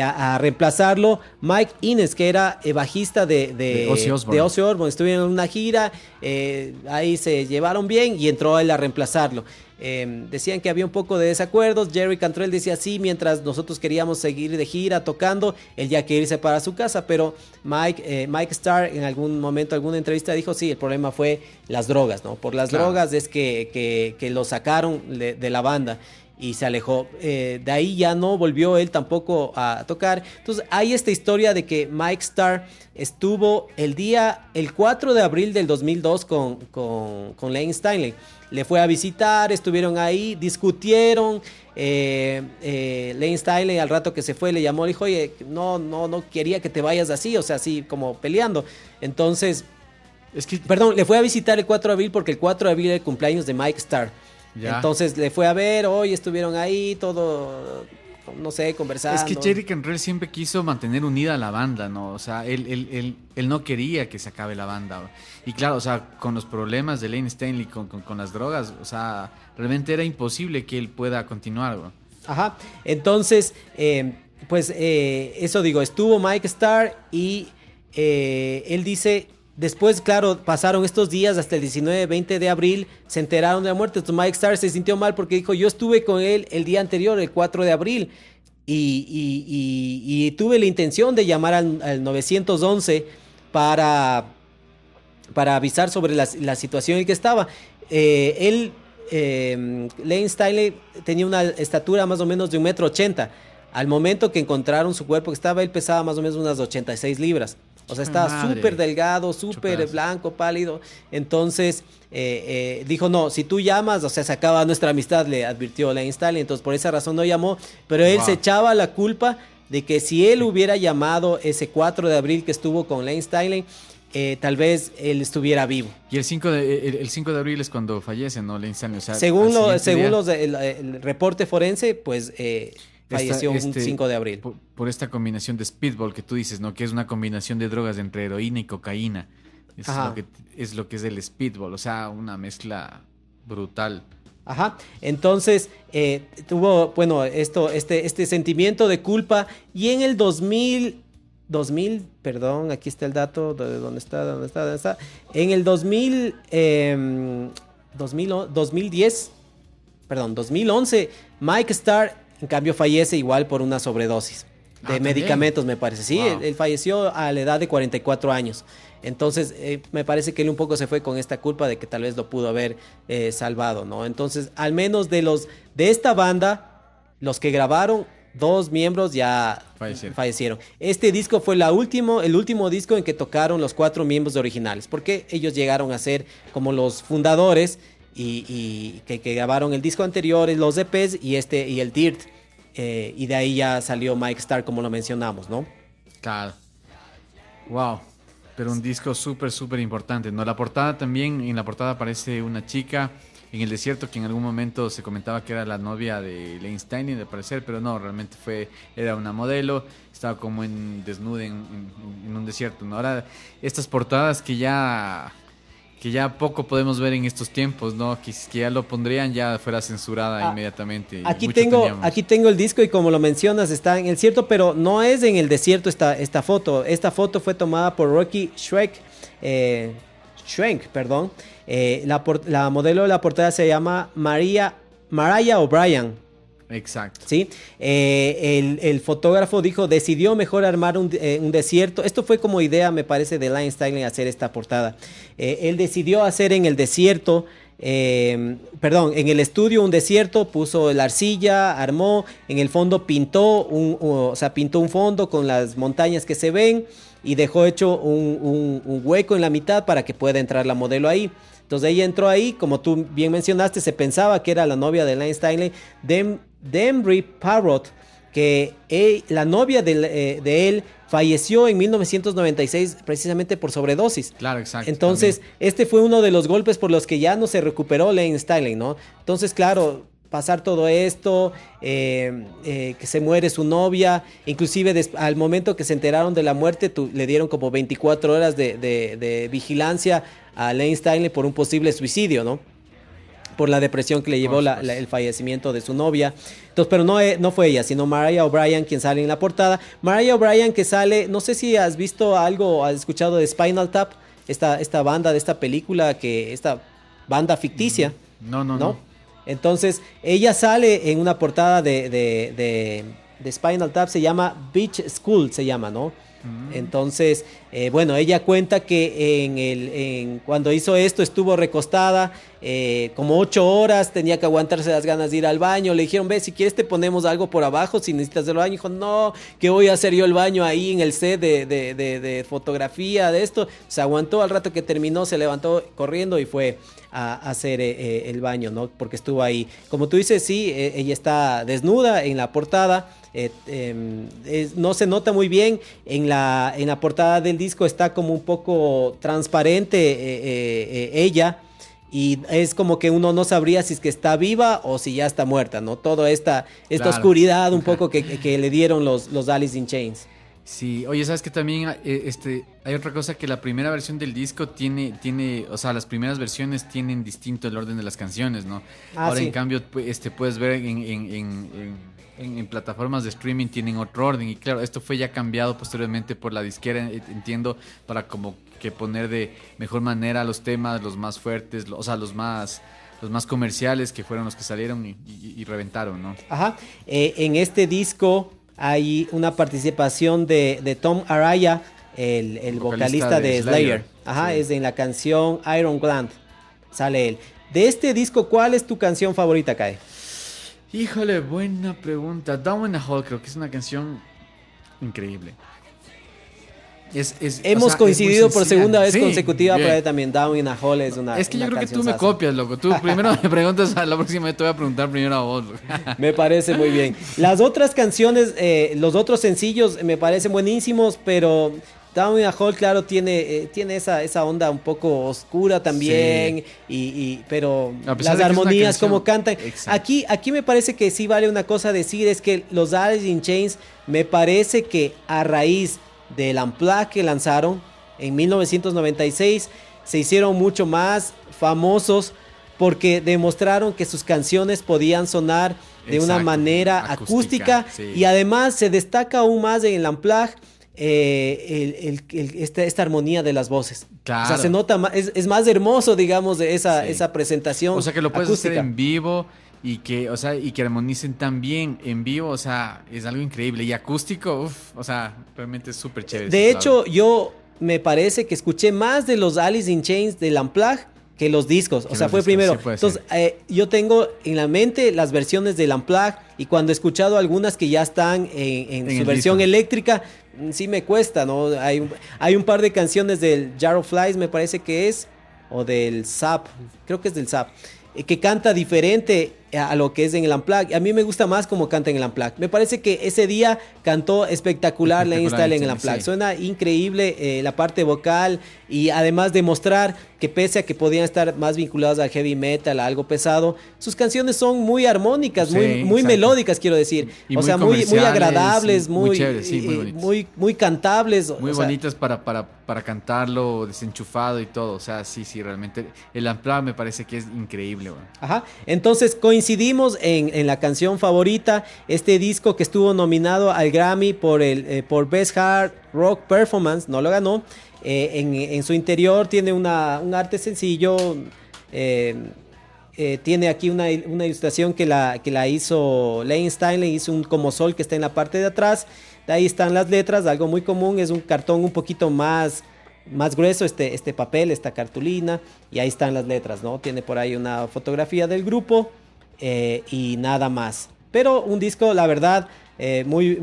a reemplazarlo Mike Inez, que era bajista de Ozzy Osbourne. Estuvieron en una gira, ahí se llevaron bien y entró él a reemplazarlo. Decían que había un poco de desacuerdos. Jerry Cantrell decía sí, mientras nosotros queríamos seguir de gira tocando, él ya quería irse para su casa, pero Mike Starr en algún momento, alguna entrevista dijo sí, el problema fue las drogas, ¿no? Por las drogas es que lo sacaron de la banda. y se alejó. De ahí ya no volvió él tampoco a tocar. Entonces hay esta historia de que Mike Starr estuvo el 4 de abril del 2002 con Lane Stanley. Le fue a visitar, estuvieron ahí, discutieron. Lane Stanley al rato que se fue le llamó, le dijo, oye, no quería que te vayas así, o sea, así como peleando. Entonces, perdón, le fue a visitar el 4 de abril porque el 4 de abril era el cumpleaños de Mike Starr. Ya. Entonces le fue a ver, hoy estuvieron ahí, todo, no sé, conversando. Es que Cherry Cantrell siempre quiso mantener unida a la banda, ¿no? O sea, él no quería que se acabe la banda. Y claro, o sea, con los problemas de Lane Stanley, con las drogas, o sea, realmente era imposible que él pueda continuar, bro. Ajá, entonces, eso digo, estuvo Mike Starr y él dice... Después, claro, pasaron estos días hasta el 19-20 de abril, se enteraron de la muerte. Entonces Mike Starr se sintió mal porque dijo, yo estuve con él el día anterior, el 4 de abril, y tuve la intención de llamar al 911 para avisar sobre la situación en que estaba. Lane Stanley tenía una estatura más o menos de 1,80 m. Al momento que encontraron su cuerpo que estaba, él pesaba más o menos unas 86 libras. O sea, estaba súper delgado, súper blanco, pálido. Entonces, dijo, no, si tú llamas, o sea, se acaba nuestra amistad, le advirtió Lane Stanley. Entonces, por esa razón no llamó. Pero él se echaba la culpa de que si él hubiera llamado ese 4 de abril que estuvo con Lane Stanley, tal vez él estuviera vivo. Y el 5 de abril es cuando fallece, ¿no? Lane Stanley. O sea, según el reporte forense, pues... falleció un 5 de abril. Por esta combinación de speedball que tú dices, ¿no? Que es una combinación de drogas entre heroína y cocaína. Es lo que es el speedball, o sea, una mezcla brutal. Ajá, entonces tuvo, bueno, este sentimiento de culpa y en el 2000, perdón, aquí está el dato, ¿dónde está? En el 2011, Mike Starr en cambio fallece igual por una sobredosis de medicamentos, me parece. Sí, wow. Él falleció a la edad de 44 años. Entonces, me parece que él un poco se fue con esta culpa de que tal vez lo pudo haber salvado, ¿no? Entonces, al menos de esta banda, los que grabaron, 2 miembros ya fallecieron. Este disco fue el último disco en que tocaron los 4 miembros originales, porque ellos llegaron a ser como los fundadores y que grabaron el disco anterior, los EPs y el Dirt, y de ahí ya salió Mike Starr, como lo mencionamos, ¿no? Claro. Wow. Pero un disco súper importante, ¿no? En la portada aparece una chica en el desierto que en algún momento se comentaba que era la novia de Lane Stanley, de parecer, pero no, realmente era una modelo, estaba como desnuda en un desierto, ¿no? Ahora, estas portadas que ya poco podemos ver en estos tiempos, ¿no? Que ya lo pondrían, ya fuera censurada inmediatamente. Aquí tengo el disco y como lo mencionas, está en el desierto, pero no es en el desierto esta foto. Esta foto fue tomada por Rocky Schwenk, perdón. La modelo de la portada se llama Mariah O'Brien. Exacto. ¿Sí? El fotógrafo decidió mejor armar un desierto. Esto fue como idea, me parece, de Lane Stanley hacer esta portada. Él decidió hacer en el desierto, en el estudio un desierto, puso la arcilla, armó, en el fondo pintó un fondo con las montañas que se ven y dejó hecho un hueco en la mitad para que pueda entrar la modelo ahí. Entonces ella entró ahí, como tú bien mencionaste, se pensaba que era la novia de Lane Stanley, Dembry Parrott, que la novia de él falleció en 1996 precisamente por sobredosis. Claro, exacto. Entonces, este fue uno de los golpes por los que ya no se recuperó Lane Stanley, ¿no? Entonces, claro, pasar todo esto, que se muere su novia, inclusive al momento que se enteraron de la muerte, le dieron como 24 horas de vigilancia a Lane Stanley por un posible suicidio, ¿no? Por la depresión que le llevó el fallecimiento de su novia. Entonces, pero no fue ella, sino Mariah O'Brien quien sale en la portada. Mariah O'Brien que sale, no sé si has visto algo, has escuchado de Spinal Tap, esta banda de esta película, esta banda ficticia. No. Entonces, ella sale en una portada de Spinal Tap, se llama Beach School, se llama, ¿no? Entonces, bueno, ella cuenta que cuando hizo esto estuvo recostada como 8 horas, tenía que aguantarse las ganas de ir al baño. Le dijeron, ve, si quieres te ponemos algo por abajo si necesitas el baño. Dijo, no, que voy a hacer yo el baño ahí en el set de fotografía de esto. Se aguantó, al rato que terminó se levantó corriendo y fue a hacer el baño, ¿no? Porque estuvo ahí. Como tú dices, sí, ella está desnuda en la portada. No se nota muy bien en la portada del disco, está como un poco transparente ella, y es como que uno no sabría si es que está viva o si ya está muerta, ¿no? Toda esta Claro. oscuridad un poco que le dieron los Alice in Chains. Sí, oye, ¿sabes que también hay otra cosa? Que la primera versión del disco tiene, o sea, las primeras versiones tienen distinto el orden de las canciones, ¿no? Ahora, sí. en cambio, puedes ver en plataformas de streaming tienen otro orden. Y claro, esto fue ya cambiado posteriormente por la disquera, entiendo, para como que poner de mejor manera los temas, los más fuertes, o sea, los más comerciales, que fueron los que salieron y reventaron, ¿no? Ajá. En este disco hay una participación de Tom Araya, el vocalista de Slayer. Ajá, Sí. es en la canción Iron Gland. Sale él. De este disco, ¿cuál es tu canción favorita, Kai? Híjole, buena pregunta. Down in a Hole creo que es una canción increíble. Hemos coincidido por segunda vez Sí, consecutiva, bien. pero ahí también Down in a Hole es una Es que yo una creo que tú me cancionzaza. copias, loco. Tú primero me preguntas, a la próxima vez te voy a preguntar primero a vos. Loco. Me parece muy bien. Las otras canciones, los otros sencillos me parecen buenísimos, pero Down in a Hole, claro, tiene esa onda un poco oscura también, pero A pesar las de que es una armonías, canción- como cantan. Exacto. Aquí me parece que sí vale una cosa decir, es que los Alice in Chains, me parece que a raíz del Unplugged que lanzaron en 1996, se hicieron mucho más famosos porque demostraron que sus canciones podían sonar de una Exacto, manera acústica, sí. y además se destaca aún más en el Unplugged esta armonía de las voces. Claro. O sea, se nota más, es más hermoso, digamos, de Sí. esa presentación. O sea, que lo puedes acústica. hacer en vivo y que armonicen tan bien en vivo, o sea, es algo increíble. Y acústico, o sea, realmente es súper chévere. De ese lado. hecho, yo me parece que escuché más de los Alice in Chains del Unplugged que los discos. O Que sea, los fue discos, primero. sí puede Entonces, yo tengo en la mente las versiones del Unplugged, y cuando he escuchado algunas que ya están en En su el versión disco. eléctrica, sí me cuesta, ¿no? Hay un par de canciones del Jar of Flies, me parece que es, o del Zap, creo que es del Zap, que canta diferente a lo que es en el Unplugged. A mí me gusta más como canta en el Unplugged. Me parece que ese día cantó espectacular Lane Staley en el Unplugged. sí. Suena increíble la parte vocal, y además demostrar que pese a que podían estar más vinculados al heavy metal, a algo pesado, sus canciones son muy armónicas, Sí, muy exacto. melódicas, quiero decir. Y O muy sea, muy comerciales, agradables, muy chéveres, sí, muy bonitas. muy cantables. Muy o sea, bonitas para cantarlo desenchufado y todo. O sea, sí, realmente. El Unplugged me parece que es increíble, güey. Ajá. Entonces coincidimos en la canción favorita. Este disco que estuvo nominado al Grammy por Best Hard Rock Performance, no lo ganó. En su interior tiene un arte sencillo. Tiene aquí una ilustración que la hizo Lane Staley, hizo un como sol que está en la parte de atrás. De ahí están las letras, algo muy común, es un cartón un poquito más grueso, este papel, esta cartulina, y ahí están las letras, ¿no? Tiene por ahí una fotografía del grupo y nada más. Pero un disco, la verdad, muy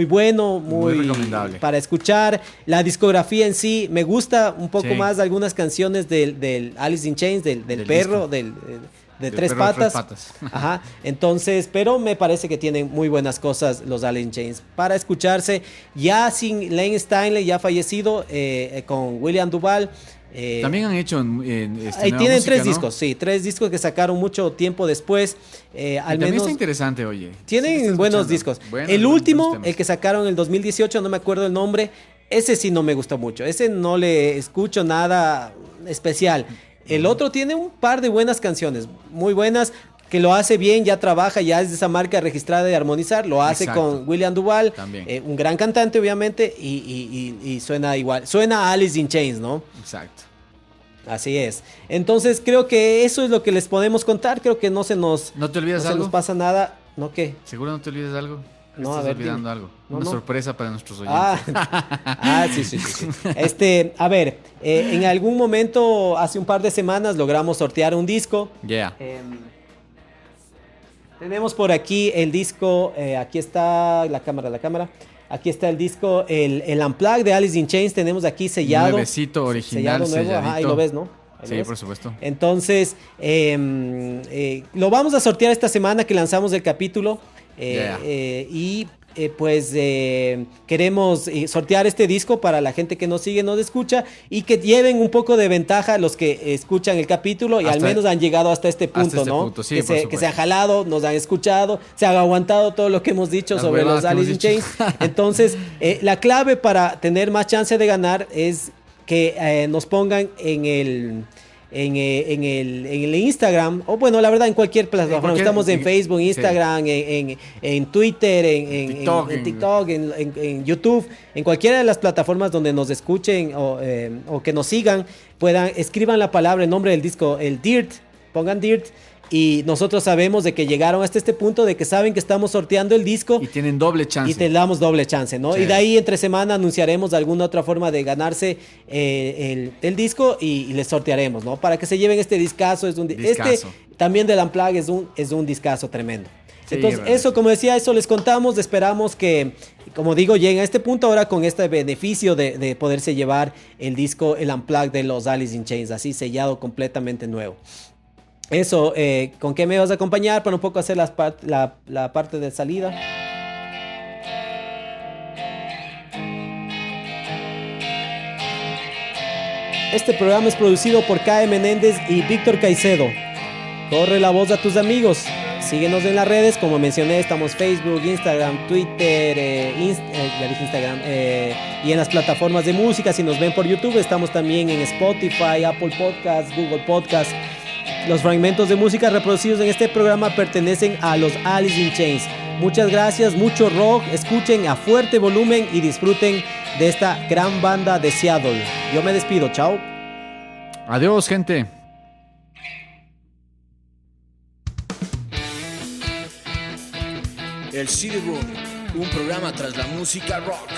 bueno, Muy recomendable. para escuchar. La discografía en sí, me gusta un poco Sí. más algunas canciones del Alice in Chains, del perro, de Del tres perro de tres patas. patas. Ajá. Entonces, pero me parece que tienen muy buenas cosas los Alice in Chains para escucharse. Ya sin Lane Staley, ya fallecido, con William Duval. También han hecho Ahí nueva tienen música, 3 ¿no? discos, sí, 3 discos que sacaron mucho tiempo después. Y Al también menos está interesante, oye. tienen Sí, está buenos escuchando. discos. Buenos, El buenos último, temas. el que sacaron en el 2018, no me acuerdo el nombre, ese sí no me gustó mucho. Ese no le escucho nada especial. El otro tiene un par de buenas canciones, muy buenas, que lo hace bien, ya trabaja, ya es de esa marca registrada de armonizar, lo hace Exacto. con William Duval, También. un gran cantante obviamente, y suena igual, suena a Alice in Chains, ¿no? Exacto. Así es. Entonces creo que eso es lo que les podemos contar, creo que no se nos, ¿No te olvidas no se algo? nos pasa nada, ¿no qué? ¿Seguro no te olvides de algo? No, a Estás ver, olvidando dime. algo. No, Una no. sorpresa para nuestros oyentes. Sí, sí, sí, sí. A ver, en algún momento, hace un par de semanas, logramos sortear un disco. Yeah. Tenemos por aquí el disco, aquí está la cámara. Aquí está el disco, el Unplugged de Alice in Chains, tenemos aquí sellado. Nuevecito, original, sellado nuevo, ajá, ahí lo ves, ¿no? Ahí lo Sí, ves. por supuesto. Entonces, lo vamos a sortear esta semana que lanzamos el capítulo. Queremos sortear este disco para la gente que nos sigue, nos escucha y que lleven un poco de ventaja los que escuchan el capítulo y al menos han llegado hasta este punto, ¿no? Punto, sí, que se han jalado, nos han escuchado, se han aguantado todo lo que hemos dicho Las sobre huevadas los que hemos Alice in dicho. Chains. Entonces, la clave para tener más chance de ganar es que nos pongan en el Instagram, o bueno, la verdad en cualquier plataforma, estamos en Facebook, Instagram, en Twitter, en TikTok, en YouTube, en cualquiera de las plataformas donde nos escuchen o que nos sigan, escriban la palabra, el nombre del disco, el Dirt, pongan Dirt, y nosotros sabemos de que llegaron hasta este punto, de que saben que estamos sorteando el disco. Y tienen doble chance. Y te damos doble chance, ¿no? Sí. Y de ahí entre semana anunciaremos alguna otra forma de ganarse el disco y les sortearemos, ¿no? Para que se lleven este discazo. Discazo. También del Unplugged es un discazo tremendo. Sí, Entonces, realmente. eso, como decía, eso les contamos. Esperamos que, como digo, lleguen a este punto ahora con este beneficio de poderse llevar el disco, el Unplugged de los Alice in Chains, así sellado, completamente nuevo. Eso, ¿con qué me vas a acompañar para un poco hacer la parte de salida? Este programa es producido por K.E. Menéndez y Víctor Caicedo. Corre la voz a tus amigos. Síguenos en las redes, como mencioné, estamos Facebook, Instagram, Twitter, ya dije Instagram, y en las plataformas de música. Si nos ven por YouTube, estamos también en Spotify, Apple Podcasts, Google Podcasts. Los fragmentos de música reproducidos en este programa pertenecen a los Alice in Chains. Muchas gracias, mucho rock, escuchen a fuerte volumen y disfruten de esta gran banda de Seattle. Yo me despido, chao. Adiós, gente. El CD Room, un programa tras la música rock.